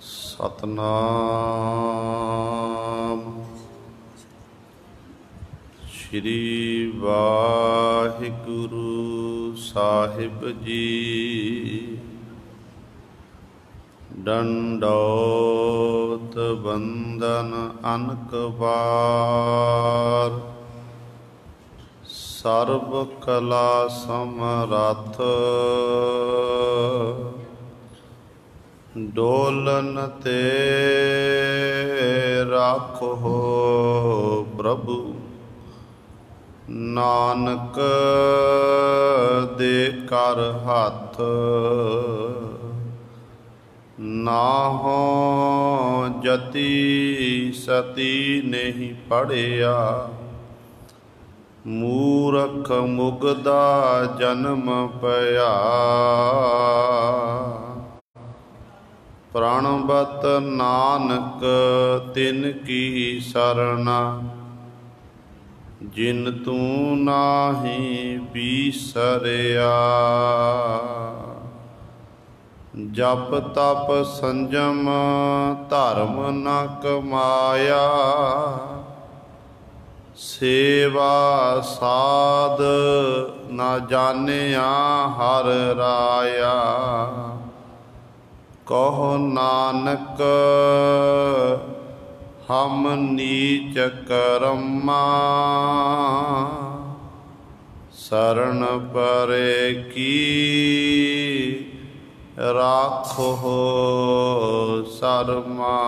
सतनाम श्री वाहिगुरु साहिब जी। दंडौत बंदन अनक बार, सर्व कला समरथ डोलन ते राखो प्रभु। नानक दे कर हाथ नाहो जति सती नहीं पढ़िया। मूरख मुगदा जन्म पया, प्रणबत नानक तिन की सरना। जिन तू नाही बिसरिया, जप तप संजम धर्म न कमाया। सेवा साध न जानिया हर राया। कहो नानक हम नीच कर्मा, शरण परे की राखो शर्मा।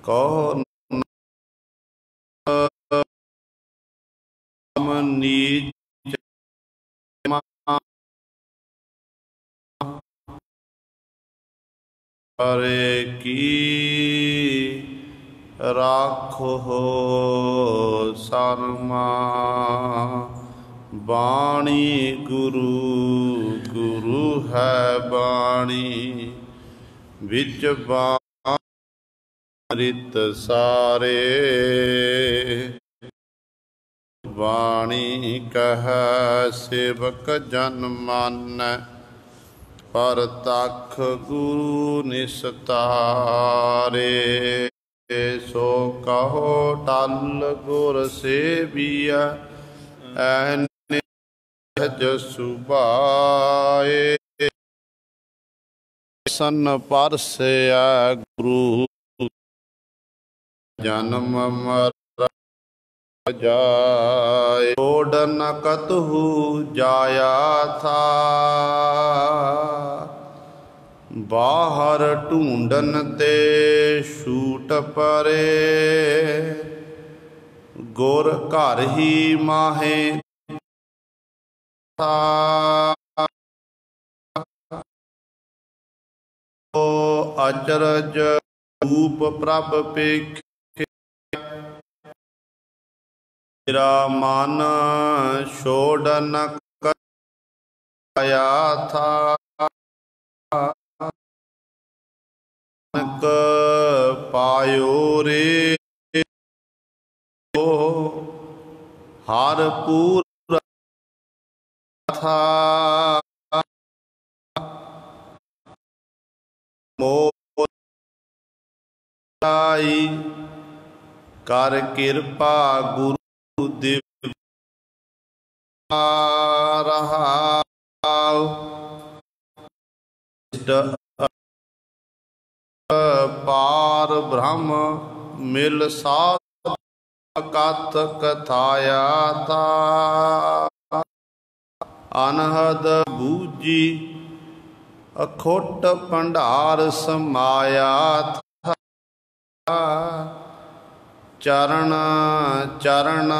कहो हम नीच परे की राखो शर्मा। बाणी गुरु गुरु है बाणी, विच बामृत सारे। बाणी कह सेवक जन मानै, परतख गुरु निस्तारे। सो कहो टल गुर सेविया, ऐन सुभाए। सन परसया गुरु जन्म मर जाए। छोड़ न कतहु जाया था, बाहर ढूंढन ते छूट परे। गुर घर ही माहे था, ओ अचरज रूप प्रभ पेखे। मेरा मन छोड़ न आया था, नानक पायो रे। हर पूरा था, मोलाई कर कृपा गुरु दिव्य रहा। पार ब्रह्म मिल साध कथ कथाया था। अनहद बूझी अखोट भंडार समाया था। चरण चरण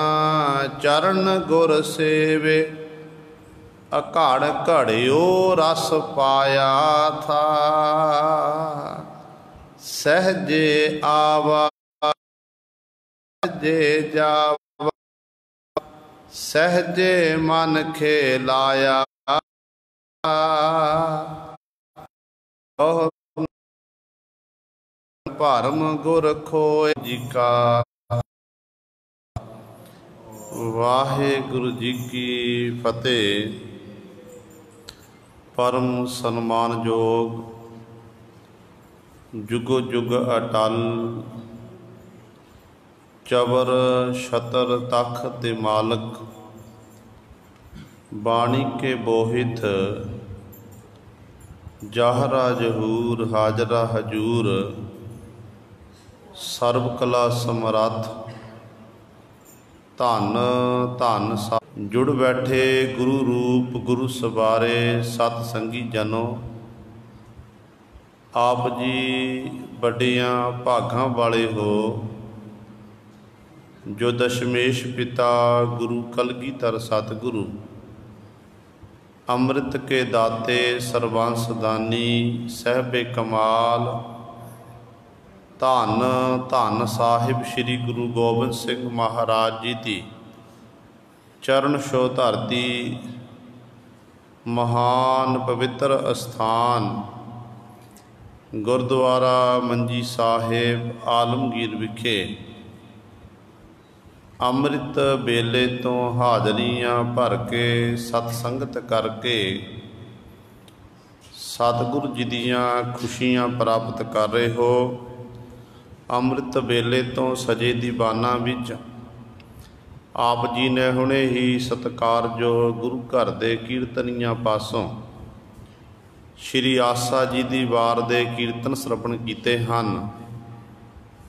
चरण गुर सेवे, अघड़ घड़ियो रस पाया था। सहजे आवा सहजे जावा, सहजे मन खेलाया। भरम गुर खोए जी का। वाहिगुरु जी की फतेह। परम सन्मानयोग जुगो जुग अटल। चबर छतर तख ते मालक बाणी के बोहित। जाहरा जहूर हाजरा हजूर सर्व कला समरथ। धन धन जुड़ बैठे गुरु रूप गुरु सवारे सत संगी जनो। आप जी बड़ियां भागां वाले हो जो दशमेश पिता गुरु कलगीधर सतगुरु। अमृत के दाते सर्वांस दानी सहबे कमाल। धन धन साहिब श्री गुरु गोबिंद सिंह महाराज जी की चरण छो धरती। महान पवित्र अस्थान गुरुद्वारा मंजी साहिब आलमगीर विखे। अमृत बेले तो हाजरियां भर के सतसंगत करके सतगुरु जी दियां खुशियां प्राप्त कर रहे हो। अमृत बेले तो सजे दीवाना विच आप जी ने हुणे ही सत्कारयोग गुरु घर दे कीर्तनियां पासों श्री आसा जी दी वार दे कीर्तन श्रवण कीते हन।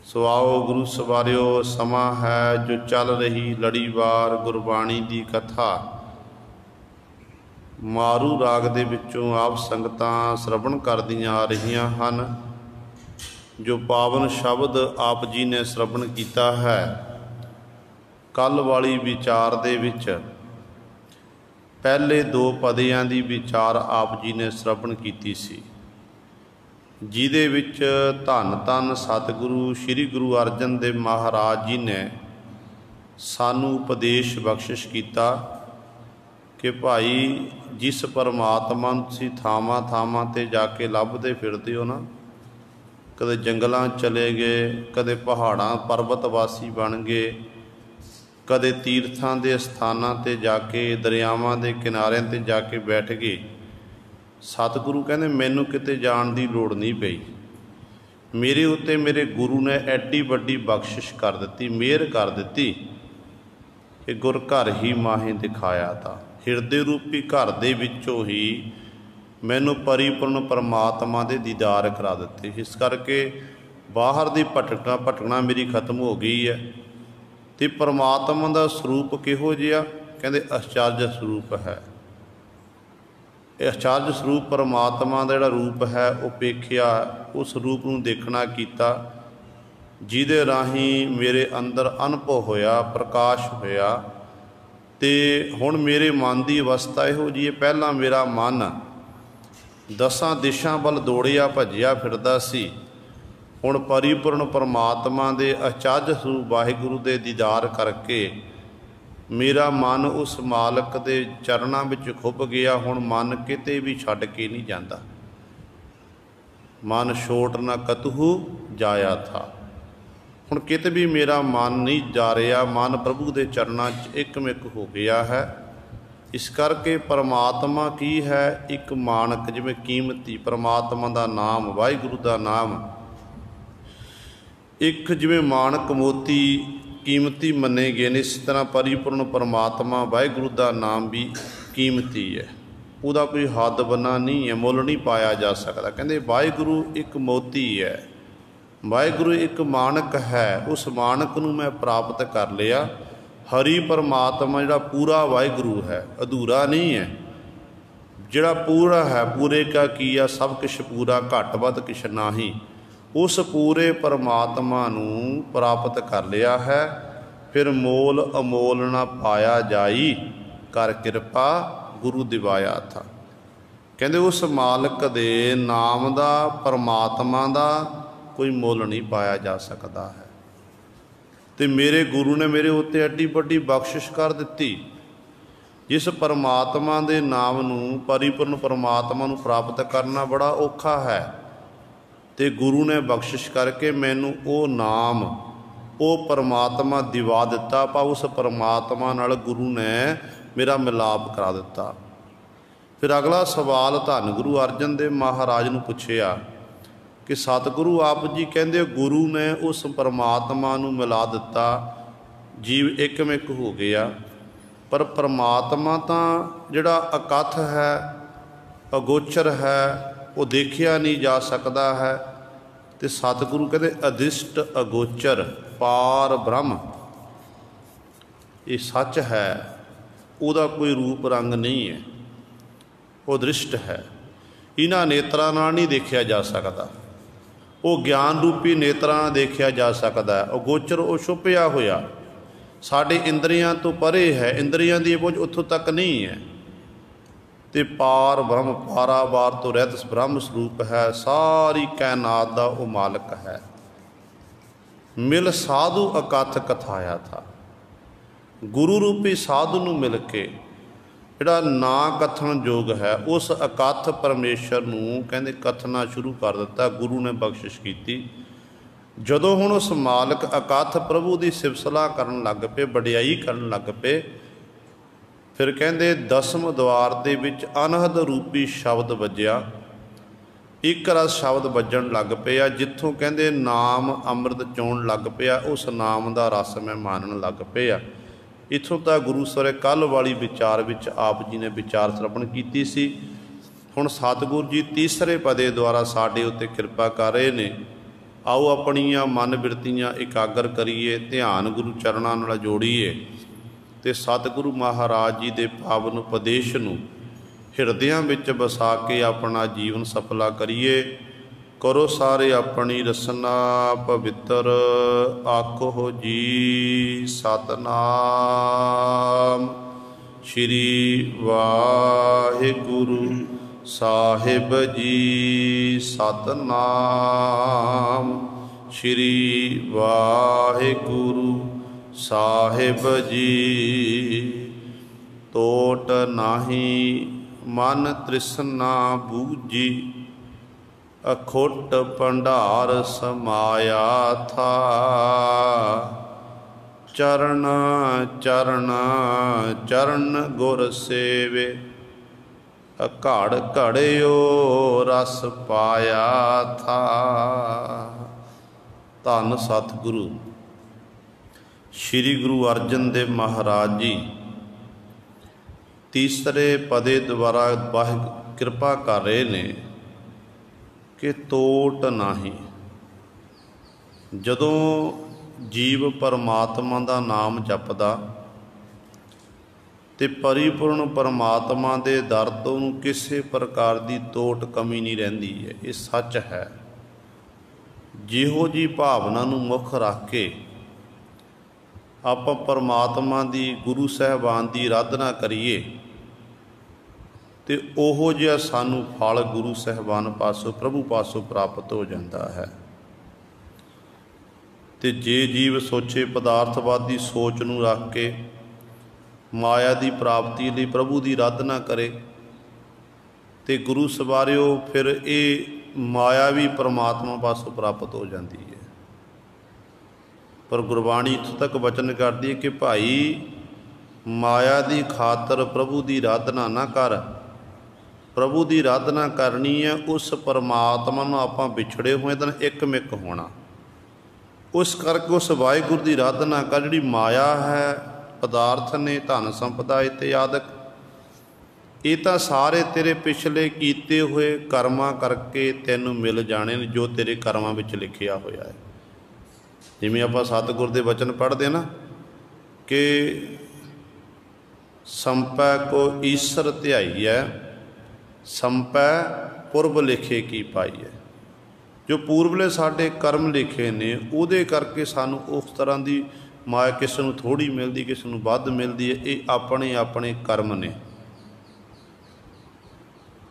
सो आओ गुरु सवारियो, समा है जो चल रही लड़ीवार गुरबाणी दी कथा। मारू राग दे विचों आप संगतां श्रवण करदियां आ रहीआं हन। जो पावन शब्द आप जी ने श्रवण किया है कल वाली विचार दे विच पहले दो पदियां दी विचार आप जी ने श्रवण की सी, जिहदे विच धन धन सतगुरु श्री गुरु अर्जन देव महाराज जी ने सानू उपदेश बख्शिश किया कि भाई जिस परमात्मा नूं तुसीं थावां थावां ते जाके लभदे फिरदे हो ना, कदे जंगलों चले गए, कदे पहाड़ां पर्वतवासी बन गए, कदे तीर्थां दे स्थानां ते जाके दरियावां दे किनारिਆਂ ते जाके बैठ गए। सतगुरु कहंदे मैनूं किते जाण दी लोड़ नहीं पई, मेरे उत्ते मेरे गुरु ने एड्डी वड्डी बख्शिश कर दित्ती, मेहर कर दित्ती कि गुर घर ही माहे दिखाया था। हिरदे रूपी घर दे विचों ही मैनू परिपूर्ण परमात्मा दे दीदार करा दिते। इस करके बाहर दी भटकना मेरी खत्म हो गई है। तो परमात्मा का स्वरूप किहो जिहा, कहते आश्चर्य स्वरूप है। आश्चर्य स्वरूप परमात्मा का जिहड़ा रूप है वह वेखिया, उस रूप नूं देखना कीता, जिहदे राही मेरे अंदर अनुभव होया, प्रकाश होया। ते हुण मेरे मन की अवस्था इहो जी है, पहला मेरा मन दसां दिशां वल दौड़िया भजिया फिरदा सी, हुण परिपूर्ण परमात्मा दे आचार्य स्वरूप वाहिगुरु दे दीदार करके मेरा मन उस मालक दे चरणां विच खुभ गया। हुण मन किते भी छड्ड के नहीं जांदा, मन छोट ना कतहु जाया था। हुण किते भी मेरा मन नहीं जा रहा, मन प्रभु दे चरणां च एकमिक हो गया है। इस करके परमात्मा की है एक मानक, जिवें कीमती परमात्मा का नाम वाहिगुरु का नाम एक जिवें मानक मोती कीमती मने गए ने, इस तरह परिपूर्ण परमात्मा वाहिगुरु का नाम भी कीमती है। उहदा कोई हद बना नहीं है, मुल नहीं पाया जा सकता। कहते वाहिगुरु एक मोती है, वाहिगुरु एक मानक है। उस मानक नूं मैं प्राप्त कर लिया। हरि परमात्मा जिहड़ा पूरा वाहिगुरु है, अधूरा नहीं है। जिहड़ा पूरा है, पूरे का किया सब किश पूरा, घट वध किश नाही। उस पूरे परमात्मा नूं प्राप्त कर लिया है। फिर मोल अमोल ना पाया जाई, कर किरपा गुरु दिवाया था। कहते उस मालक दे नाम दा, परमात्मा दा कोई मोल नहीं पाया जा सकता है। तो मेरे गुरु ने मेरे उत्ते एड्डी वड्डी बख्शिश कर दित्ती। जिस परमात्मा दे नाम नूं, परिपूर्ण परमात्मा नूं प्राप्त करना बड़ा औखा है, तो गुरु ने बख्शिश करके मैनू वो नाम, वो परमात्मा दिवा दिता। पर उस परमात्मा नाल गुरु ने मेरा मिलाप करा दिता। फिर अगला सवाल धन गुरु अर्जन देव महाराज नूं पुछिया कि सतगुरु आप जी कहंदे गुरु ने उस परमात्मा नूं मिला दिता, जीव एकमिक हो गया, पर परमात्मा तां जिहड़ा अकथ है, अगोचर है, वो देखिया नहीं जा सकता है। तो सतगुरु कहते अधिष्ट अगोचर पार ब्रह्म ये सच है, उहदा कोई रूप रंग नहीं है, वो दृष्ट है, इन्हां नेत्रां नाल नहीं देखिया जा सकता, वो ज्ञान रूपी नेत्रां नाल देखिया जा सकता है। अगोचर वो छुपिया होया साडे इंद्रियां तो परे है, इंद्रियां दी बोझ उत्थों तक नहीं है। ते पार ब्रह्म पारावार तो रहत ब्रह्म स्वरूप है, सारी कायनात दा वो मालिक है। मिल साधु अकथ कथाया था, गुरु रूपी साधु नूं मिल के जिहड़ा ना कथन योग है उस अकथ परमेश्वर नूं कहंदे कथना शुरू कर दिता, गुरु ने बख्शिश की। जदों हुण उस मालिक अकथ प्रभु की सिफ सलाह करन लग पे, वडियाई करन लग पे, फिर कहंदे दसम द्वार दे विच अनहद रूपी शब्द वज्या, एक रस शब्द वजन लग पिया, जिथों कहंदे नाम अमृत चोण लग पिया, उस नाम का रस मैं मानन लग पिया। इत्थों तक गुरु सरे कल वाली विचार विच आप जी ने विचार श्रवण की सी। हुण सतगुरु जी तीसरे पदे द्वारा साडे उत्ते किरपा कर रहे ने। आओ अपनियां मन बिरतियां एकागर करिए, ध्यान गुरु चरणां नाल जोड़ीए ते सतगुरु महाराज जी दे पावन उपदेश नूं हिरदियां विच बसा के अपना जीवन सफला करिए। करो सारे अपनी रसना पवित्र, आखो जी सतनाम। श्री वाहिगुरु साहिब जी सतनाम। श्री वाहिगुरु साहिब जी। टोट नाही मन तृष्णा बूझी, अखुट भंडार समाया था। चरण चरण चरण गुर सेवे, घड़ घड़ियो रस पाया था। धन सतगुरु श्री गुरु अर्जन देव महाराज जी तीसरे पदे द्वारा वाह कृपा कर रहे ने कि टोट नाही। जदों जीव परमात्मा का नाम जपदा ते परिपूर्ण परमात्मा के दर तो किसी प्रकार की टोट कमी नहीं रहिंदी है। ये सच है। जिहो जी भावना नूं मुख रख के आपां परमात्मा की गुरु साहबान की आराधना करिए तो ओहो जिहा सानू फल गुरु साहबान पासों प्रभु पासों प्राप्त हो जाता है। तो जे जीव सोचे पदार्थवादी सोच नूं रख के माया की प्राप्ति लिए प्रभु की आराधना करे तो गुरु सवारिओ फिर ये माया भी परमात्मा पासों प्राप्त हो जाती है। पर गुरबाणी इत्थों तक वचन करती है कि भाई माया की खातर प्रभु की आराधना ना कर। प्रभु की आराधना करनी है, उस परमात्मा नूं आपां विछड़े हुए दिन एक मिक होना। उस करके उस वाहिगुरू की आराधना कर। जिहड़ी माया है, पदार्थ ने, धन संपदा इत्यादि, ये तो सारे तेरे पिछले कीते हुए कर्मां करके तैनूं मिल जाने ने, जो तेरे कर्मां विच लिखिया होया है। जिवें आपां सतगुर दे वचन पढ़दे ना कि संपै को ईश्वर ध्याई है, संपै पुरब लिखे की पाई है। जो पूर्वले साडे कर्म लिखे ने उहदे करके सानू उस तरह की माया किसी नूं थोड़ी मिलती, किसी नूं वध मिलती है। ये अपने अपने कर्म ने।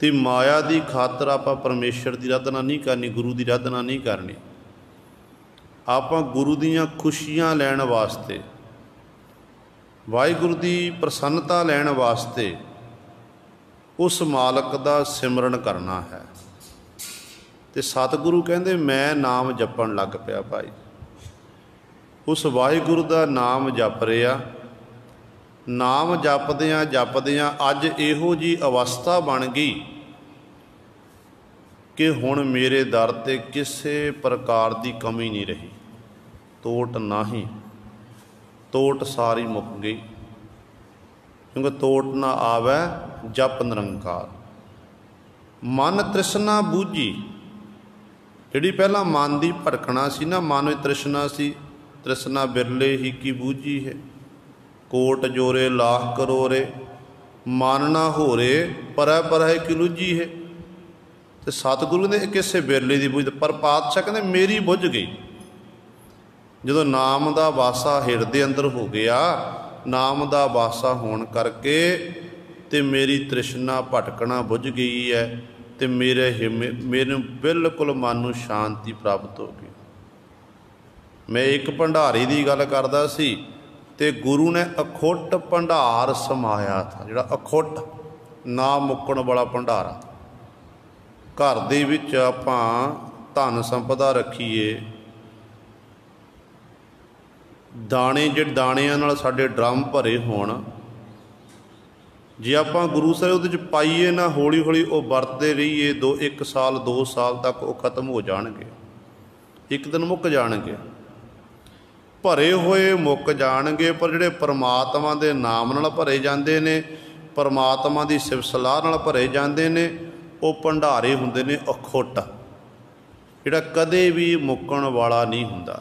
तो माया की खातर आपां परमेश्वर की आराधना नहीं करनी, गुरु की आराधना नहीं करनी। आपां गुरु दीयां खुशियां लैण वास्ते, वाहिगुरू की प्रसन्नता लैण वास्ते उस मालक का सिमरन करना है। तो सतगुरु कहते मैं नाम जपन लग पिया भाई। उस वाहिगुरू का नाम जप रहा नाम जपदियां जपदियां अज इहो जी अवस्था बन गई कि हुण मेरे दर ते किसी प्रकार की कमी नहीं रही। ਤੋਟ नाही, ਤੋਟ सारी मुक गई, क्योंकि ਤੋਟ ना आवे जप निरंकार। मन तृष्णा बूझी, जिहड़ी पहला मन की भड़कना सी ना, मन में तृष्णा सी, तृष्णा बिरले ही की बूझी है। कोट जोरे लाख करोरे, मन ना होरे परै परै की लुझी है। तो सतगुरु ने किसे बिरले की बूझ, पर पातशाह कहते मेरी बुझ गई। ਜਦੋਂ नाम का वासा हिरदे अंदर हो गया, नाम का वासा होने करके ते मेरी तृष्णा भटकना बुझ गई है, तो मेरे बिल्कुल मन नूं शांति प्राप्त हो गई। मैं एक भंडारी की गल करदा सी, ते गुरु ने अखुट भंडार समाया था, जिहड़ा अखुट ना मुक्कण वाला भंडारा। घर दे विच आपां धन संपदा रखीए, दाणे जे दाणिਆਂ ਨਾਲ ਸਾਡੇ ਡਰਮ ਭਰੇ ਹੋਣ, ਜੇ ਆਪਾਂ ਗੁਰੂ ਸਾਹਿਬ ਉਹਦੇ 'ਚ ਪਾਈਏ ਨਾ, ਹੌਲੀ ਹੌਲੀ ਉਹ ਵਰਤਦੇ ਰਹੀਏ, 1 ਸਾਲ 2 ਸਾਲ ਤੱਕ ਉਹ ਖਤਮ ਹੋ ਜਾਣਗੇ, ਇੱਕ ਦਿਨ ਮੁੱਕ ਜਾਣਗੇ। ਭਰੇ ਹੋਏ ਮੁੱਕ ਜਾਣਗੇ, ਪਰ ਜਿਹੜੇ ਪਰਮਾਤਮਾ ਦੇ ਨਾਮ ਨਾਲ ਭਰੇ ਜਾਂਦੇ ਨੇ, ਪਰਮਾਤਮਾ ਦੀ ਸਿਫਤ ਸਲਾਹ ਨਾਲ ਭਰੇ ਜਾਂਦੇ ਨੇ, ਉਹ ਭੰਡਾਰੇ ਹੁੰਦੇ ਨੇ ਅਖੁੱਟ, ਜਿਹੜਾ ਕਦੇ ਵੀ ਮੁੱਕਣ ਵਾਲਾ ਨਹੀਂ ਹੁੰਦਾ।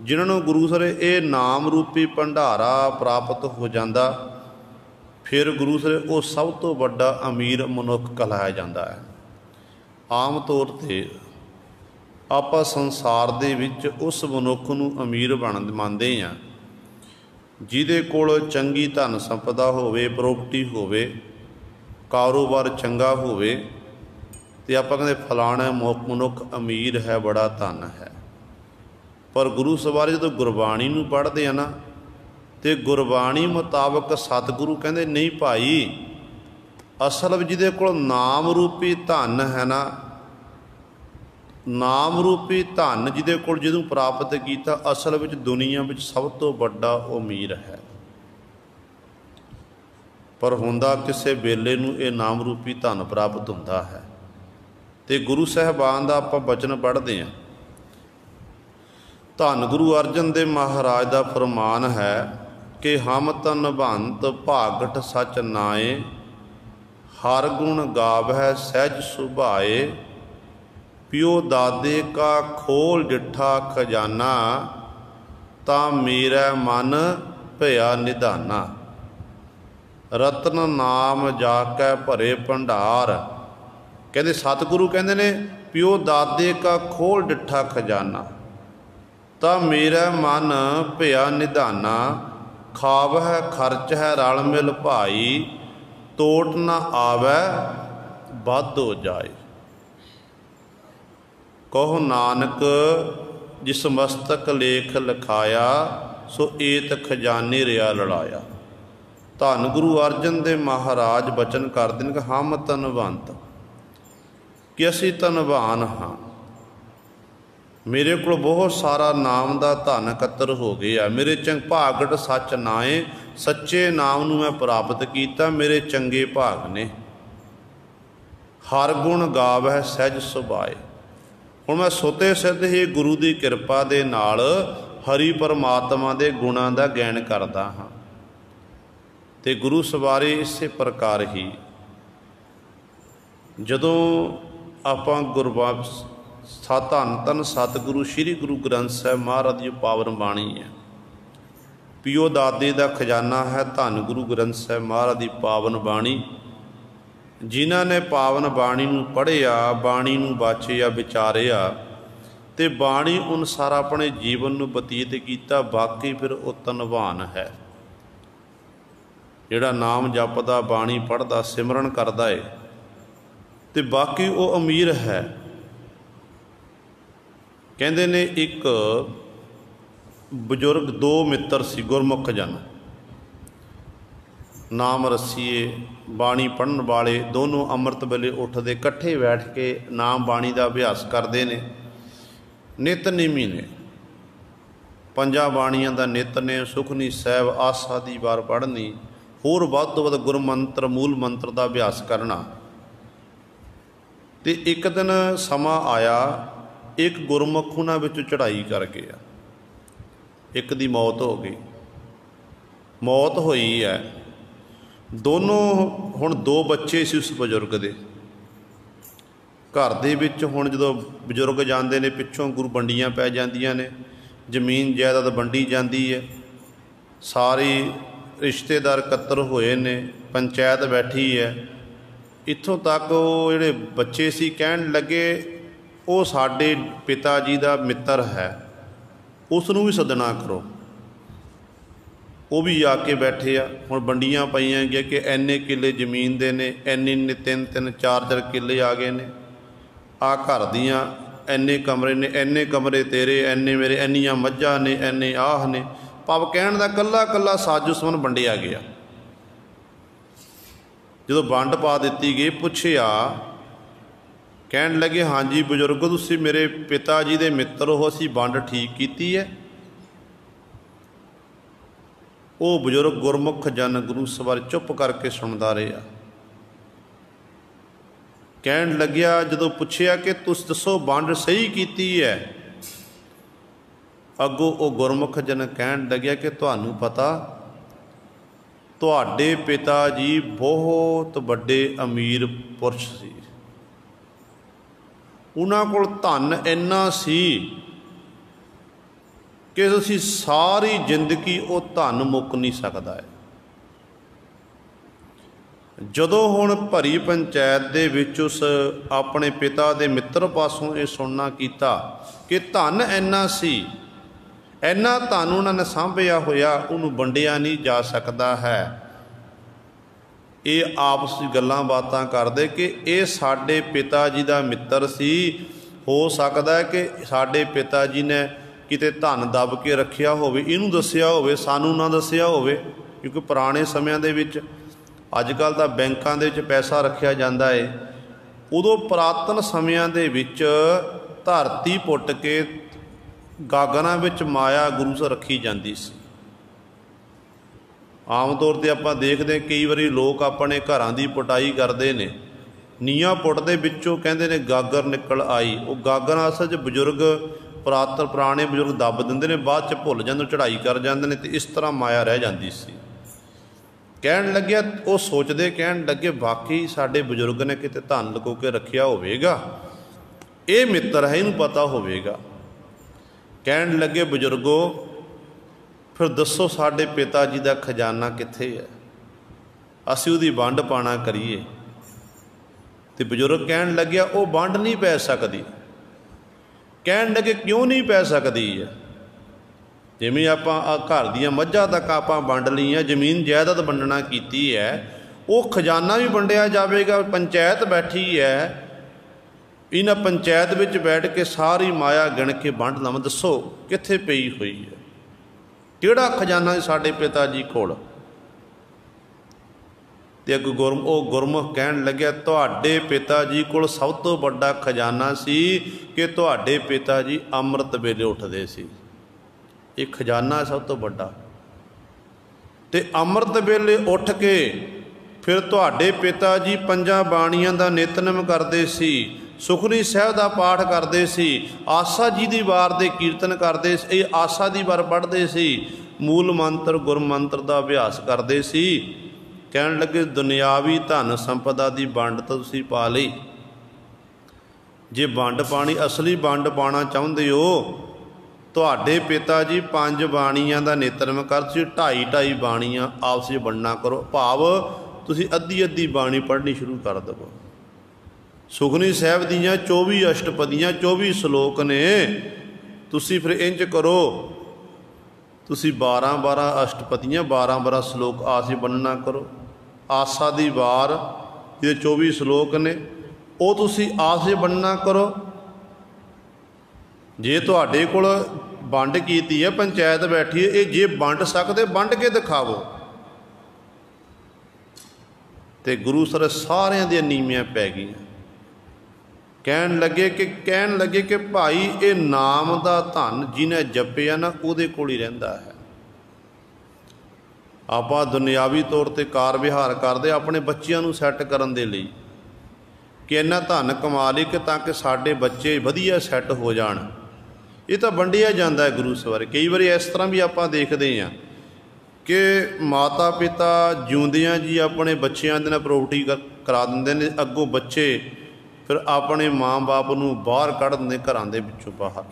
जिन्होंने गुरु सर ये नाम रूपी भंडारा प्राप्त हो जाता, फिर गुरु सर वो सब तो बड़ा अमीर मनुख कहलाया जाता है। आम तौर पर आप संसार दे विच उस मनुख नूं अमीर मानते हैं जिहदे कोल चंगी धन संपदा होवे, प्रॉपर्टी होवे, कारोबार चंगा होवे, ते आपां कहंदे फलाना मनुख अमीर है, बड़ा धन है। पर गुरु सवारे जो गुरबाणी नूं पढ़ते हैं ना, तो गुरबाणी मुताबक सतगुरु कहते नहीं भाई, असल में जिहदे कोल नाम रूपी धन है ना, नाम रूपी धन जिहदे कोल जदों प्राप्त किया, असल में दुनिया में सब तो बड़ा अमीर है। पर हुंदा किसे वेले नूं ये नाम रूपी धन प्राप्त हुंदा है। तो गुरु साहिबान दा आपां बचन पढ़ते हैं, धन गुरु अर्जन देव महाराज का फरमान है कि हम तन भंत भागट सच नाए, हर गुण गावै सहज सुभाए, पियो दादे का खोल डिठा खजाना, ता मेरा मन भया निधाना। रतन नाम जाकै भरे भंडार, कहते सतगुरु कहते ने पियो दादे का खोल डिठा खजाना, ता मेरा मन भया निधाना, खाव है खर्च है रल मिल भाई, तोट न आवे बद हो जाए। कहो नानक जिस मस्तक लेख लिखाया, सो एत खजाने रिया लड़ाया। धन गुरु अर्जन देव महाराज बचन करते हैं कि हम धनवंत, कि असी धनवान हाँ, मेरे को बहुत सारा नाम का धन इकत्तर हो गया, मेरे चंग भागट सच नाए, सच्चे नाम नूं मैं प्राप्त किया, मेरे चंगे भाग ने। हर गुण गावै सहज सुभाए, हुण मैं सुते सिद्ध ही गुरु की कृपा दे नाल हरि परमात्मा के गुणां का ज्ञान करदा हाँ। ते गुरु सवारे इसे प्रकार ही जदों आपां गुरबाणी धन धन सतगुरु श्री गुरु ग्रंथ साहिब महाराज जी पावन बाणी है, पियो दादे का खजाना है धन गुरु ग्रंथ साहिब महाराज की पावन बाणी। जिन्हां ने पावन बाणी नूं पढ़िया, बाणी नूं बाछिया, विचारिया, ते बाणी अनुसार अपने जीवन नूं बतीत किया, बाकी फिर वो धनवान है। जिहड़ा नाम जपदा, बाणी पढ़दा, सिमरन करदा है, ते बाकी वो अमीर है। कहते ने एक बजुर्ग, 2 मित्र सी गुरमुख जन, नाम रसीए, बाणी पढ़न वाले, दोनों अमृत वेले उठते इकट्ठे बैठ के नाम बाणी का अभ्यास करते हैं। नितनेमी ने 5 बाणियां का नितनेम, सुखनी साहिब, आसा दी वार पढ़नी, होर वध तो वध गुर मंत्र मूल मंत्र का अभ्यास करना। तो एक दिन समा आया, एक गुरमुख उन्हां विचों चढ़ाई कर गया, एक दी मौत हो गई। मौत होई है, दोनों हुण दो बच्चे सी उस बजुर्ग दे। घर दे विच हुण जदों बजुर्ग जांदे ने पिछों गुरु वंडियां पै जांदियां ने, जमीन जायदाद वंडी जाती है, सारे रिश्तेदार इकत्तर होए ने, पंचायत बैठी है। इत्थों तक वो जिहड़े बच्चे सी कहण लगे वो साडे पिता जी का मित्र है, उसनूं भी सदना करो। वो भी आके बैठे आ। हुण वंडियां पईयां गया कि इन्ने किले जमीन दे ने, इन्ने 3-3 4-4 किले आ गए ने, आ घर दियां इन्ने कमरे ने, इन्ने कमरे तेरे, इन्ने मेरे, इन्नियां मੱਝਾਂ ने, इन्ने आह ने। भाव कहण दा कल्ला कल्ला साजो समान वंडिया गया। जदों वंड पा दित्ती गई, पुछया, कहण लगे हाँ जी बजुर्गो तुसीं मेरे पिता जी दे मित्र हो, असीं वंड ठीक कीती है। वो बजुर्ग गुरमुख जन गुरु सवार चुप करके सुनदा रहा। कहण लग्या जदों पुछया कि तुस दसो वंड सही कीती है, अगों वो गुरमुख जन कहण लग्या कि तुहानूं पता तुहाडे पिता जी बहुत वड्डे अमीर पुरुष सी, उन्हां कोल धन इन्ना सी कि असीं सारी जिंदगी वो धन मुक नहीं सकदा है। जदों हुण भरी पंचायत दे विच उस अपने पिता दे मित्र पासों ये सुनना कीता कि धन इन्ना सी, इन्ना धन उन्होंने सांभिया होया उन्होंने वंडिया नहीं जा सकता है। ये आपस गल्लां बातां करदे कि ये साडे पिता जी का मित्र सी, हो सकता है कि साडे पिता जी ने किते धन दब के रखिया होवे, इनू दस्सिया होवे, सानू ना दस्सिया होवे। क्योंकि पुराने समयां दे विच अजकल तां बैंकां दे विच पैसा रखिया जांदा है, उदों पुरातन समयां दे विच धरती पुट के गागरां विच माया गुरु स रखी जाती सी। आम तौर पर आपां देखदे कई वारी लोग अपने घरां दी पुटाई करदे ने, नीआं पुटदे विचों कहंदे ने गागर निकल आई। वो गागर असल च बजुर्ग पुराने बजुर्ग दब दिंदे ने, बाद च भुल जांदे, चढ़ाई कर जांदे ने, ते इस तरह माया रह जाती सी। कहण लग्या वो सोचदे, कहण लगे वाकई साडे बजुर्ग ने किते धन लुको के रखिया होवेगा, ये मित्र है, इनू पता होवेगा। कहण लगे बजुर्गो फिर दसो साडे पिता जी का खजाना कित्थे है, असीं उहदी वंड पाना करिए। ते बजुर्ग कहण लग्या वो वंड नहीं पै सकदी। कहण लगे क्यों नहीं पै सकदी है, जिवें आपां घर दीयां मੱਝਾਂ तक आपां वंड लईआं, जमीन जायदाद वंडना कीती है, वो खजाना भी वंडिया जावेगा। पंचायत बैठी है, इन्हां पंचायत विच बैठ के सारी माया गिण के वंड लवां, दसो कित्थे पई हुई है, किहड़ा खजाना साडे पिता जी कोल। ते अग गुरमुख कहण लग्या तुहाडे पिता जी कोल सब तो वड्डा खजाना सी कि तुहाडे पिता जी अमृत वेले उठदे सी, ये खजाना सब तो वड्डा। ते अमृत वेले उठ के फिर तुहाडे पिता जी 5 बाणियां दा नितनेम करदे सी, सुखनी साहिब का पाठ करते सी, आसा जी की वार के कीर्तन करते, आसा की वार पढ़ते सी, मूल मंत्र गुर मंत्र का अभ्यास करते सी। कहण लगे दुनियावी धन संपदा की वंड तो तुसीं पा लई, जे वंड पानी असली वंड पाना चाहुंदे हो तुहाडे पिता जी 5 बाणियां का नितनेम कर, तुसीं 2.5 बाणियां आपस में वंडना करो, भाव तुसीं अद्धी अद्धी बाणी पढ़नी शुरू कर दवो। सुखनी साहिब दीयां 24 अष्टपदियां 24 श्लोक ने, तुसीं फिर इंज करो, तुसीं 12-12 अष्टपदियां 12-12 श्लोक आस बनना करो। आसा दी वार ये 24 श्लोक ने, वो तुसीं आस बनना करो। जे तुहाडे कोल वंड कीती है, पंचायत बैठी है, ये जे वंड सकदे वंड के दिखावो। ते गुरु सर सारियां दी नीवियां पै गईयां। कहण लगे कि भाई ये नाम का धन जिन्हें जपिया ना उहदे कोल ही रहिंदा है। ਆਪਾਂ ਦੁਨਿਆਵੀ ਤੌਰ 'ਤੇ ਕਾਰ ਵਿਹਾਰ ਕਰਦੇ ਆਪਣੇ ਬੱਚਿਆਂ ਨੂੰ ਸੈੱਟ ਕਰਨ ਦੇ ਲਈ ਕਿ ਇੰਨਾ ਧਨ ਕਮਾ ਲਈ ਕਿ ਤਾਂ ਕਿ ਸਾਡੇ ਬੱਚੇ ਵਧੀਆ ਸੈੱਟ ਹੋ ਜਾਣ। ਇਹ ਤਾਂ ਵੰਡਿਆ ਜਾਂਦਾ ਹੈ ਗੁਰੂ ਸਵਾਰੇ। ਕਈ ਵਾਰੀ ਇਸ ਤਰ੍ਹਾਂ ਵੀ ਆਪਾਂ ਦੇਖਦੇ ਹਾਂ ਕਿ ਮਾਤਾ ਪਿਤਾ ਜਿਉਂਦਿਆਂ ਜੀ ਆਪਣੇ ਬੱਚਿਆਂ ਦੇ ਨਾਲ ਪ੍ਰੋਪਰਟੀ ਕਰਾ ਦਿੰਦੇ ਨੇ, ਅੱਗੋਂ ਬੱਚੇ ਫਿਰ ਆਪਣੇ ਮਾਂ ਬਾਪ ਨੂੰ ਬਾਹਰ ਕੱਢ ਦਿੰਦੇ ਘਰਾਂ ਦੇ ਵਿੱਚੋਂ ਬਾਹਰ।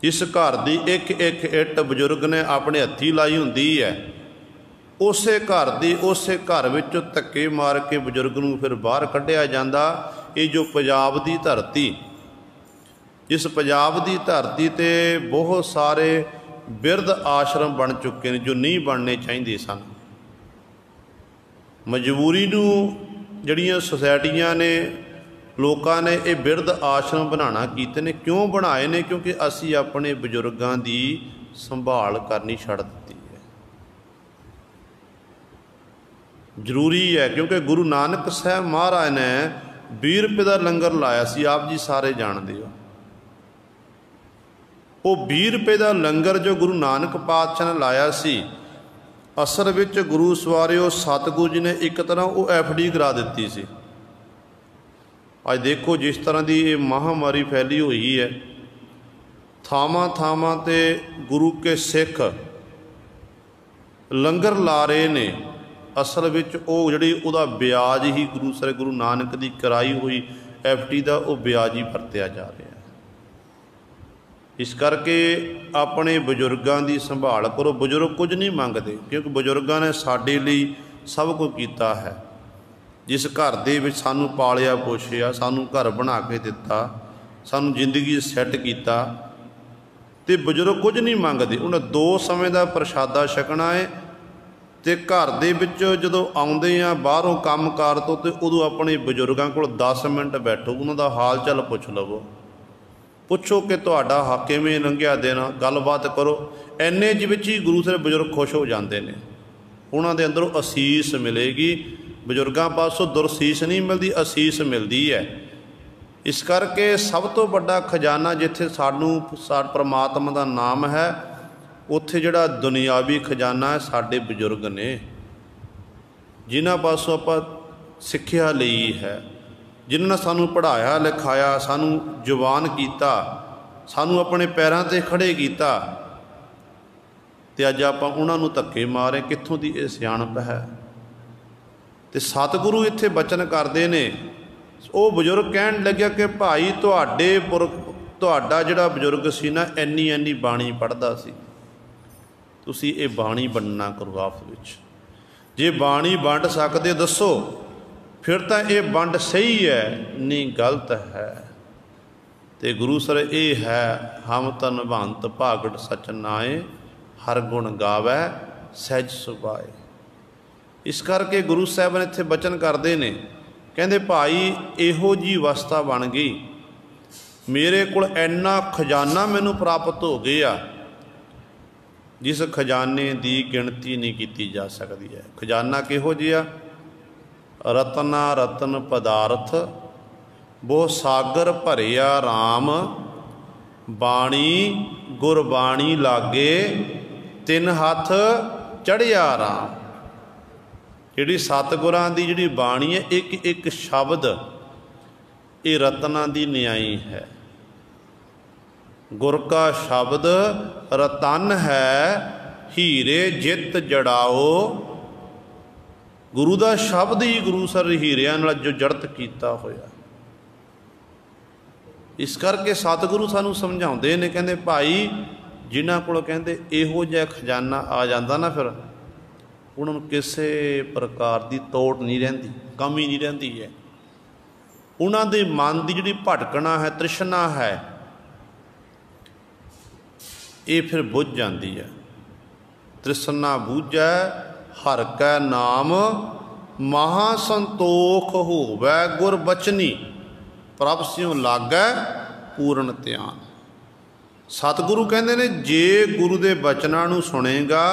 ਜਿਸ ਘਰ ਦੀ ਇੱਕ ਇੱਕ ਇੱਟ ਬਜ਼ੁਰਗ ਨੇ ਆਪਣੇ ਹੱਥੀਂ ਲਾਈ ਹੁੰਦੀ ਹੈ, ਉਸੇ ਘਰ ਦੀ ਉਸੇ ਘਰ ਵਿੱਚੋਂ ਧੱਕੇ ਮਾਰ ਕੇ ਬਜ਼ੁਰਗ ਨੂੰ ਫਿਰ ਬਾਹਰ ਕੱਢਿਆ ਜਾਂਦਾ। ਇਹ ਜੋ ਪੰਜਾਬ ਦੀ ਧਰਤੀ, ਜਿਸ ਪੰਜਾਬ ਦੀ ਧਰਤੀ 'ਤੇ ਬਹੁਤ ਸਾਰੇ ਬਿਰਧ ਆਸ਼ਰਮ ਬਣ ਚੁੱਕੇ ਨੇ ਜੋ ਨਹੀਂ ਬਣਨੇ ਚਾਹੀਦੇ ਸਨ। ਮਜਬੂਰੀ ਨੂੰ ਜਿਹੜੀਆਂ ਸੁਸਾਇਟੀਆਂ ਨੇ, ਲੋਕਾਂ ਨੇ ਇਹ ਬਿਰਧ ਆਸ਼ਰਮ ਬਣਾਉਣਾ ਕੀਤੇ ਨੇ। ਕਿਉਂ ਬਣਾਏ ਨੇ? ਕਿਉਂਕਿ ਅਸੀਂ ਆਪਣੇ ਬਜ਼ੁਰਗਾਂ ਦੀ ਸੰਭਾਲ ਕਰਨੀ ਛੱਡ ਦਿੱਤੀ ਹੈ। ਜ਼ਰੂਰੀ ਹੈ, ਕਿਉਂਕਿ ਗੁਰੂ ਨਾਨਕ ਸਾਹਿਬ ਮਹਾਰਾਜ ਨੇ 20 ਰੁਪਏ ਦਾ ਲੰਗਰ ਲਾਇਆ ਸੀ, ਆਪ ਜੀ ਸਾਰੇ ਜਾਣਦੇ ਹੋ। ਉਹ 20 ਰੁਪਏ ਦਾ ਲੰਗਰ ਜੋ ਗੁਰੂ ਨਾਨਕ ਪਾਤਸ਼ਾਹ ਨੇ ਲਾਇਆ ਸੀ, ਅਸਲ ਵਿੱਚ ਗੁਰੂ ਸਵਾਰਿਓ ਸਤਿਗੁਰੂ ਜੀ ਨੇ ਇੱਕ ਤਰ੍ਹਾਂ ਉਹ FD ਕਰਾ ਦਿੱਤੀ ਸੀ। ਅੱਜ ਦੇਖੋ ਜਿਸ ਤਰ੍ਹਾਂ ਦੀ ਇਹ ਮਹਾਂਮਾਰੀ ਫੈਲੀ ਹੋਈ ਹੈ, ਥਾਵਾਂ ਥਾਵਾਂ 'ਤੇ ਗੁਰੂ ਕੇ ਸਿੱਖ ਲੰਗਰ ਲਾ ਰਹੇ ਨੇ। ਅਸਲ ਵਿੱਚ ਉਹ ਜਿਹੜੀ ਉਹਦਾ ਵਿਆਜ ਹੀ ਗੁਰੂ ਨਾਨਕ ਦੀ ਕਰਾਈ ਹੋਈ FD ਦਾ ਉਹ ਵਿਆਜ ਹੀ ਵਰਤਿਆ ਜਾ ਰਿਹਾ। ਇਸ ਕਰਕੇ ਆਪਣੇ ਬਜ਼ੁਰਗਾਂ ਦੀ ਸੰਭਾਲ ਕਰੋ। ਬਜ਼ੁਰਗ ਕੁਝ ਨਹੀਂ ਮੰਗਦੇ, ਕਿਉਂਕਿ ਬਜ਼ੁਰਗਾਂ ਨੇ ਸਾਡੇ ਲਈ ਸਭ ਕੁਝ ਕੀਤਾ ਹੈ। ਜਿਸ ਘਰ ਦੇ ਵਿੱਚ ਸਾਨੂੰ ਪਾਲਿਆ ਪੋਸ਼ਿਆ, ਸਾਨੂੰ ਘਰ ਬਣਾ ਕੇ ਦਿੱਤਾ, ਸਾਨੂੰ ਜ਼ਿੰਦਗੀ ਸੈੱਟ ਕੀਤਾ, ਅਤੇ ਬਜ਼ੁਰਗ ਕੁਝ ਨਹੀਂ ਮੰਗਦੇ। ਉਹਨਾਂ 2 ਸਮੇਂ ਦਾ ਪ੍ਰਸ਼ਾਦਾ ਛਕਣਾ ਹੈ, ਅਤੇ ਘਰ ਦੇ ਵਿੱਚ ਜਦੋਂ ਆਉਂਦੇ ਆ ਬਾਹਰੋਂ ਕੰਮ ਕਾਰ ਤੋਂ, ਅਤੇ ਉਦੋਂ ਆਪਣੇ ਬਜ਼ੁਰਗਾਂ ਕੋਲ 10 ਮਿੰਟ ਬੈਠੋ, ਉਹਨਾਂ ਦਾ ਹਾਲ ਚਾਲ ਪੁੱਛ ਲਵੋ। ਪੁੱਛੋ ਕਿ ਤੁਹਾਡਾ ਕਿਵੇਂ ਲੰਘਿਆ ਦਿਨ, ਗੱਲਬਾਤ ਕਰੋ। ਇੰਨੇ ਚ ਵਿੱਚ ਹੀ ਗੁਰੂ ਸਾਹਿਬ ਬਜ਼ੁਰਗ ਖੁਸ਼ ਹੋ ਜਾਂਦੇ ਨੇ। ਉਹਨਾਂ ਦੇ ਅੰਦਰੋਂ ਅਸੀਸ ਮਿਲੇਗੀ। ਬਜ਼ੁਰਗਾਂ ਪਾਸੋਂ ਦੁਰਸੀਸ ਨਹੀਂ ਮਿਲਦੀ, ਅਸੀਸ ਮਿਲਦੀ ਹੈ। ਇਸ ਕਰਕੇ ਸਭ ਤੋਂ ਵੱਡਾ ਖਜ਼ਾਨਾ ਜਿੱਥੇ ਪਰਮਾਤਮਾ ਦਾ ਨਾਮ ਹੈ, ਉੱਥੇ ਜਿਹੜਾ ਦੁਨਿਆਵੀ ਖਜ਼ਾਨਾ ਹੈ ਸਾਡੇ ਬਜ਼ੁਰਗ ਨੇ, ਜਿਨ੍ਹਾਂ ਪਾਸੋਂ ਆਪਾਂ ਸਿੱਖਿਆ ਲਈ ਹੈ, ਜਿਨ੍ਹਾਂ ਨੇ ਸਾਨੂੰ ਪੜ੍ਹਾਇਆ ਲਿਖਾਇਆ, ਸਾਨੂੰ ਜਵਾਨ ਕੀਤਾ, ਸਾਨੂੰ ਆਪਣੇ ਪੈਰਾਂ 'ਤੇ ਖੜ੍ਹੇ ਕੀਤਾ, ਅਤੇ ਅੱਜ ਆਪਾਂ ਉਹਨਾਂ ਨੂੰ ਧੱਕੇ ਮਾਰੇ। ਕਿੱਥੋਂ ਦੀ ਇਹ ਸਿਆਣਪ ਹੈ? ਅਤੇ ਸਤਿਗੁਰੂ ਇੱਥੇ ਬਚਨ ਕਰਦੇ ਨੇ। ਉਹ ਬਜ਼ੁਰਗ ਕਹਿਣ ਲੱਗਿਆ ਕਿ ਭਾਈ ਤੁਹਾਡਾ ਜਿਹੜਾ ਬਜ਼ੁਰਗ ਸੀ ਨਾ, ਇੰਨੀ ਬਾਣੀ ਪੜ੍ਹਦਾ ਸੀ, ਤੁਸੀਂ ਇਹ ਬਾਣੀ ਵੰਡਣਾ ਕਰੋ ਆਪਸ ਵਿੱਚ। ਜੇ ਬਾਣੀ ਵੰਡ ਸਕਦੇ ਦੱਸੋ, ਫਿਰ ਤਾਂ ਇਹ ਵੰਡ ਸਹੀ ਹੈ, ਨਹੀਂ ਗਲਤ ਹੈ। ਅਤੇ ਗੁਰੂ ਸਰ ਇਹ ਹੈ, ਹਮ ਤਨ ਭੰਤ ਭਾਗੜ ਸਚ ਨਾਏ, ਹਰ ਗੁਣ ਗਾਵੈ ਸਹਿਜ ਸੁਭਾਏ। ਇਸ ਕਰਕੇ ਗੁਰੂ ਸਾਹਿਬ ਨੇ ਇੱਥੇ ਬਚਨ ਕਰਦੇ ਨੇ, ਕਹਿੰਦੇ ਭਾਈ ਇਹੋ ਜਿਹੀ ਅਵਸਥਾ ਬਣ ਗਈ, ਮੇਰੇ ਕੋਲ ਇੰਨਾ ਖਜ਼ਾਨਾ ਮੈਨੂੰ ਪ੍ਰਾਪਤ ਹੋ ਗਿਆ, ਜਿਸ ਖਜ਼ਾਨੇ ਦੀ ਗਿਣਤੀ ਨਹੀਂ ਕੀਤੀ ਜਾ ਸਕਦੀ ਹੈ। ਖਜ਼ਾਨਾ ਕਿਹੋ ਜਿਹਾ? ਰਤਨਾ ਰਤਨ ਪਦਾਰਥ ਬਹੁ ਸਾਗਰ ਭਰਿਆ ਰਾਮ, ਬਾਣੀ ਗੁਰਬਾਣੀ ਲਾਗੇ 3 ਹੱਥ ਚੜ੍ਹਿਆ ਰਾਮ। ਜਿਹੜੀ ਸਤਿਗੁਰਾਂ ਦੀ ਜਿਹੜੀ ਬਾਣੀ ਹੈ, ਇੱਕ ਇੱਕ ਸ਼ਬਦ ਇਹ ਰਤਨਾਂ ਦੀ ਨਿਆਈ ਹੈ। ਗੁਰ ਕਾ ਸ਼ਬਦ ਰਤਨ ਹੈ, ਹੀਰੇ ਜਿੱਤ ਜੜਾਓ। ਗੁਰੂ ਦਾ ਸ਼ਬਦ ਹੀ ਗੁਰੂ ਸਰ ਹੀਰਿਆਂ ਨਾਲ ਜੋ ਜੜਤ ਕੀਤਾ ਹੋਇਆ। ਇਸ ਕਰਕੇ ਸਤਿਗੁਰੂ ਸਾਨੂੰ ਸਮਝਾਉਂਦੇ ਨੇ, ਕਹਿੰਦੇ ਭਾਈ ਜਿਨ੍ਹਾਂ ਕੋਲ ਕਹਿੰਦੇ ਇਹੋ ਜਿਹਾ ਖਜ਼ਾਨਾ ਆ ਜਾਂਦਾ ਨਾ, ਫਿਰ ਉਹਨਾਂ ਨੂੰ ਕਿਸੇ ਪ੍ਰਕਾਰ ਦੀ ਤੋੜ ਨਹੀਂ ਰਹਿੰਦੀ, ਕਮੀ ਨਹੀਂ ਰਹਿੰਦੀ ਹੈ। ਉਹਨਾਂ ਦੇ ਮਨ ਦੀ ਜਿਹੜੀ ਭਟਕਣਾ ਹੈ, ਤ੍ਰਿਸ਼ਨਾ ਹੈ, ਇਹ ਫਿਰ ਬੁੱਝ ਜਾਂਦੀ ਹੈ। ਤ੍ਰਿਸ਼ਨਾ ਬੂਝੈ ਹਰਿ ਕੈ ਨਾਮ, ਮਹਾ ਸੰਤੋਖ ਹੋਵੈ ਗੁਰ ਬਚਨੀ, ਪ੍ਰਭ ਸਿਉ ਲਾਗੈ ਪੂਰਨ ਧਿਆਨ। ਸਤਿਗੁਰੂ ਕਹਿੰਦੇ ਨੇ, ਜੇ ਗੁਰੂ ਦੇ ਬਚਨਾਂ ਨੂੰ ਸੁਣੇਗਾ,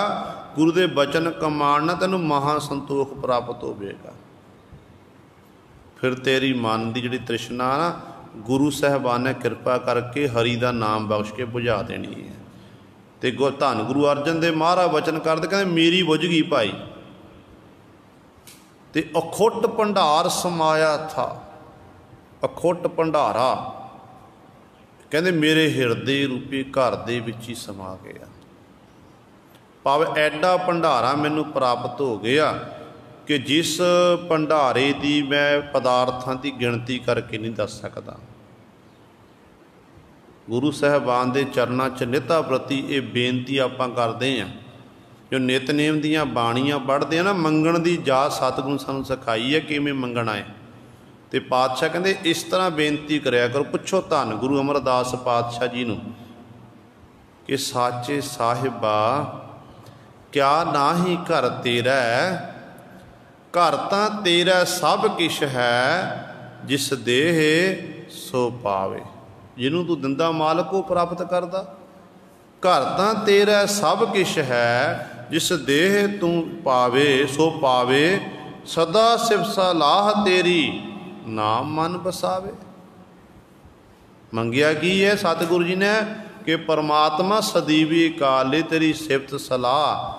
ਗੁਰੂ ਦੇ ਬਚਨ ਕਮਾਣ ਨਾਲ ਤੈਨੂੰ ਮਹਾ ਸੰਤੋਖ ਪ੍ਰਾਪਤ ਹੋਵੇਗਾ। ਫਿਰ ਤੇਰੀ ਮਨ ਦੀ ਜਿਹੜੀ ਤ੍ਰਿਸ਼ਨਾ ਨਾ, ਗੁਰੂ ਸਾਹਿਬਾਨ ਨੇ ਕਿਰਪਾ ਕਰਕੇ ਹਰੀ ਦਾ ਨਾਮ ਬਖਸ਼ ਕੇ ਬੁਝਾ ਦੇਣੀ ਹੈ। ਤੇ ਧੰਨ ਗੁਰੂ ਅਰਜਨ ਦੇਵ ਮਹਾਰਾਜ ਬਚਨ ਕਰਦੇ, ਕਹਿੰਦੇ ਮੇਰੀ ਬੁੱਝ ਗਈ ਭਾਈ ਤੇ ਅਖੁੱਟ ਭੰਡਾਰ ਸਮਾਇਆ ਥਾ। ਅਖੁੱਟ ਭੰਡਾਰਾ ਕਹਿੰਦੇ ਮੇਰੇ ਹਿਰਦੇ ਰੂਪੀ ਘਰ ਦੇ ਵਿੱਚ ਹੀ ਸਮਾ ਗਿਆ। ਭਾਵ ਐਡਾ ਭੰਡਾਰਾ ਮੈਨੂੰ ਪ੍ਰਾਪਤ ਹੋ ਗਿਆ ਕਿ ਜਿਸ ਭੰਡਾਰੇ ਦੀ ਮੈਂ ਪਦਾਰਥਾਂ ਦੀ ਗਿਣਤੀ ਕਰਕੇ ਨਹੀਂ ਦੱਸ ਸਕਦਾ। ਗੁਰੂ ਸਾਹਿਬਾਨ ਦੇ ਚਰਨਾਂ 'ਚ ਨਿੱਤਾ ਪ੍ਰਤੀ ਇਹ ਬੇਨਤੀ ਆਪਾਂ ਕਰਦੇ ਹਾਂ। ਜੋ ਨਿਤਨੇਮ ਦੀਆਂ ਬਾਣੀਆਂ ਪੜ੍ਹਦੇ ਆ ਨਾ, ਮੰਗਣ ਦੀ ਜਾਚ ਸਤਿਗੁਰੂ ਸਾਨੂੰ ਸਿਖਾਈ ਹੈ ਕਿਵੇਂ ਮੰਗਣਾ ਹੈ। ਤੇ ਪਾਤਸ਼ਾਹ ਕਹਿੰਦੇ ਇਸ ਤਰ੍ਹਾਂ ਬੇਨਤੀ ਕਰਿਆ ਕਰੋ। ਪੁੱਛੋ ਧੰਨ ਗੁਰੂ ਅਮਰਦਾਸ ਪਾਤਸ਼ਾਹ ਜੀ ਨੂੰ ਕਿ ਸਾਚੇ ਸਾਹਿਬਾ ਕਿਆ ਨਾਹੀ ਘਰ ਤੇਰਾ, ਘਰ ਤਾਂ ਤੇਰਾ ਸਭ ਕਿਛ ਹੈ, ਜਿਸ ਦੇਹ ਸੋ ਪਾਵੇ। ਜਿਹਨੂੰ ਤੂੰ ਦਿੰਦਾ ਮਾਲਕ ਉਹ ਪ੍ਰਾਪਤ ਕਰਦਾ। ਘਰ ਤਾਂ ਤੇਰਾ ਸਭ ਕਿਛ ਹੈ, ਜਿਸ ਦੇਹ ਤੂੰ ਪਾਵੇ ਸੋ ਪਾਵੇ। ਸਦਾ ਸਿਵ ਸਲਾਹ ਤੇਰੀ, ਨਾਮ ਮਨ ਬਸਾਵੇ। ਮੰਗਿਆ ਕੀ ਹੈ ਸਤਿਗੁਰੂ ਜੀ ਨੇ ਕਿ ਪਰਮਾਤਮਾ ਸਦੀਵੀ ਕਾਲੇ ਤੇਰੀ ਸਿਫਤ ਸਲਾਹ,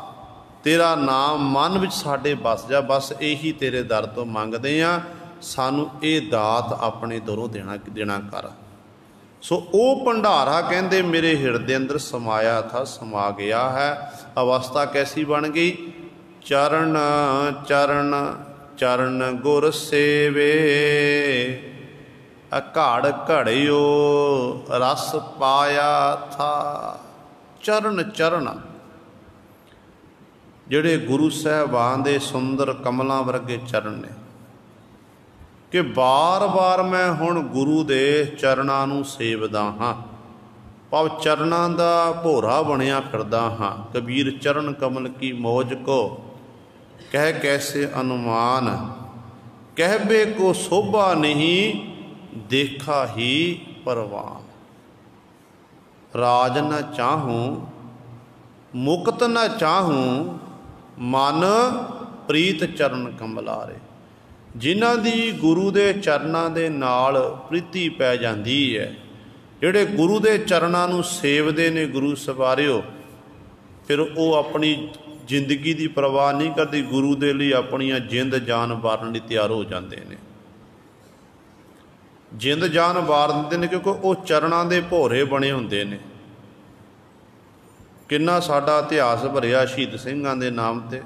ਤੇਰਾ ਨਾਮ ਮਨ ਵਿੱਚ ਸਾਡੇ ਬਸ ਜਾ। ਬਸ ਇਹੀ ਤੇਰੇ ਦਰ ਤੋਂ ਮੰਗਦੇ ਹਾਂ, ਸਾਨੂੰ ਇਹ ਦਾਤ ਆਪਣੇ ਦਰੋਂ ਦੇਣਾ ਕਰ। ਸੋ ਉਹ ਭੰਡਾਰਾ ਕਹਿੰਦੇ ਮੇਰੇ ਹਿਰਦੇ ਅੰਦਰ ਸਮਾਇਆ ਥਾ, ਸਮਾ ਗਿਆ ਹੈ। ਅਵਸਥਾ ਕੈਸੀ ਬਣ ਗਈ? ਚਰਨ ਚਰਨ ਚਰਨ ਗੁਰ ਸੇਵੇ, ਘੜ ਘੜਿਓ ਰਸ ਪਾਇਆ ਥਾ। ਚਰਨ ਚਰਨ ਜਿਹੜੇ ਗੁਰੂ ਸਾਹਿਬਾਨ ਦੇ ਸੁੰਦਰ ਕਮਲਾਂ ਵਰਗੇ ਚਰਨ ਨੇ ਕਿ ਬਾਰ-ਬਾਰ ਮੈਂ ਹੁਣ ਗੁਰੂ ਦੇ ਚਰਨਾਂ ਨੂੰ ਸੇਵਦਾ ਹਾਂ। ਭਾਵ ਚਰਨਾਂ ਦਾ ਭੋਰਾ ਬਣਿਆ ਫਿਰਦਾ ਹਾਂ। ਕਬੀਰ ਚਰਨ ਕਮਲ ਕੀ ਮੌਜ ਕੋ ਕਹਿ ਕੈਸੇ ਅਨੁਮਾਨ, ਕਹਿਬੇ ਕੋ ਸੋਭਾ ਨਹੀਂ ਦੇਖਾ ਹੀ ਪਰਵਾਨ। ਰਾਜ ਨ ਚਾਹੂੰ ਮੁਕਤ ਨ ਚਾਹੂੰ, ਮਨ ਪ੍ਰੀਤ ਚਰਨ ਕਮਲਾਰੇ। ਜਿਨ੍ਹਾਂ ਦੀ ਗੁਰੂ ਦੇ ਚਰਨਾਂ ਦੇ ਨਾਲ ਪ੍ਰੀਤੀ ਪੈ ਜਾਂਦੀ ਹੈ, ਜਿਹੜੇ ਗੁਰੂ ਦੇ ਚਰਨਾਂ ਨੂੰ ਸੇਵਦੇ ਨੇ ਗੁਰੂ ਸਵਾਰਿਓ, ਫਿਰ ਉਹ ਆਪਣੀ ਜ਼ਿੰਦਗੀ ਦੀ ਪਰਵਾਹ ਨਹੀਂ ਕਰਦੀ, ਗੁਰੂ ਦੇ ਲਈ ਆਪਣੀਆਂ ਜਿੰਦ ਜਾਨ ਵਾਰਨ ਲਈ ਤਿਆਰ ਹੋ ਜਾਂਦੇ ਨੇ। ਜਿੰਦ ਜਾਨ ਵਾਰ ਦਿੰਦੇ ਨੇ ਕਿਉਂਕਿ ਉਹ ਚਰਨਾਂ ਦੇ ਭੋਰੇ ਬਣੇ ਹੁੰਦੇ ਨੇ। ਕਿੰਨਾ ਸਾਡਾ ਇਤਿਹਾਸ ਭਰਿਆ ਸ਼ਹੀਦ ਸਿੰਘਾਂ ਦੇ ਨਾਮ 'ਤੇ,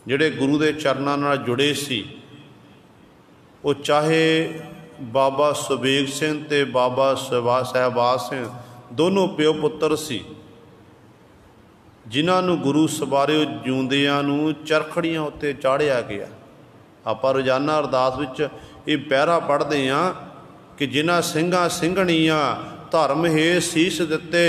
ਜਿਹੜੇ ਗੁਰੂ ਦੇ ਚਰਨਾਂ ਨਾਲ ਜੁੜੇ ਸੀ। ਉਹ ਚਾਹੇ ਬਾਬਾ ਸੁਬੇਗ ਸਿੰਘ ਤੇ ਬਾਬਾ ਸਹਿਬਾਜ਼ ਸਿੰਘ ਦੋਨੋਂ ਪਿਓ ਪੁੱਤਰ ਸੀ, ਜਿਨ੍ਹਾਂ ਨੂੰ ਗੁਰੂ ਸਵਾਰਿਓ ਜਿਉਂਦਿਆਂ ਨੂੰ ਚਰਖੜੀਆਂ ਉੱਤੇ ਚਾੜ੍ਹਿਆ ਗਿਆ। ਆਪਾਂ ਰੋਜ਼ਾਨਾ ਅਰਦਾਸ ਵਿੱਚ ਇਹ ਪਹਿਰਾ ਪੜ੍ਹਦੇ ਹਾਂ ਕਿ ਜਿਨ੍ਹਾਂ ਸਿੰਘਾਂ ਸਿੰਘਣੀਆਂ ਧਰਮ ਹੇ ਸੀਸ ਦਿੱਤੇ।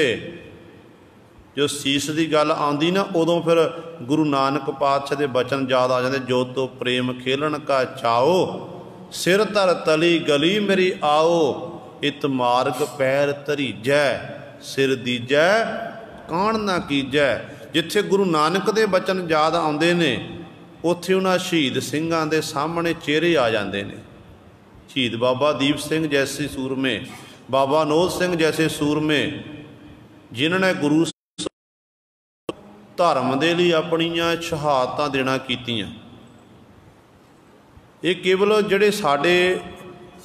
ਜੋ ਸੀਸ ਦੀ ਗੱਲ ਆਉਂਦੀ ਨਾ, ਉਦੋਂ ਫਿਰ ਗੁਰੂ ਨਾਨਕ ਪਾਤਸ਼ਾਹ ਦੇ ਬਚਨ ਯਾਦ ਆ ਜਾਂਦੇ। ਜੋ ਤੋ ਪ੍ਰੇਮ ਖੇਲਣ ਕਾ ਚਾਓ, ਸਿਰ ਧਰ ਤਲੀ ਗਲੀ ਮੇਰੀ ਆਓ। ਇਤ ਮਾਰਗ ਪੈਰ ਧਰੀਜੈ, ਸਿਰ ਦੀਜੈ ਕਾਣ ਨਾ ਕੀਜੈ। ਜਿੱਥੇ ਗੁਰੂ ਨਾਨਕ ਦੇ ਬਚਨ ਯਾਦ ਆਉਂਦੇ ਨੇ, ਉੱਥੇ ਉਹਨਾਂ ਸ਼ਹੀਦ ਸਿੰਘਾਂ ਦੇ ਸਾਹਮਣੇ ਚਿਹਰੇ ਆ ਜਾਂਦੇ ਨੇ। ਸ਼ਹੀਦ ਬਾਬਾ ਦੀਪ ਸਿੰਘ ਜੈਸੇ ਸੂਰਮੇ, ਬਾਬਾ ਨੋਦ ਸਿੰਘ ਜੈਸੇ ਸੂਰਮੇ, ਜਿਨ੍ਹਾਂ ਨੇ ਗੁਰੂ ਧਰਮ ਦੇ ਲਈ ਆਪਣੀਆਂ ਸ਼ਹਾਦਤਾਂ ਦੇਣਾ ਕੀਤੀਆਂ। ਇਹ ਕੇਵਲ ਜਿਹੜੇ ਸਾਡੇ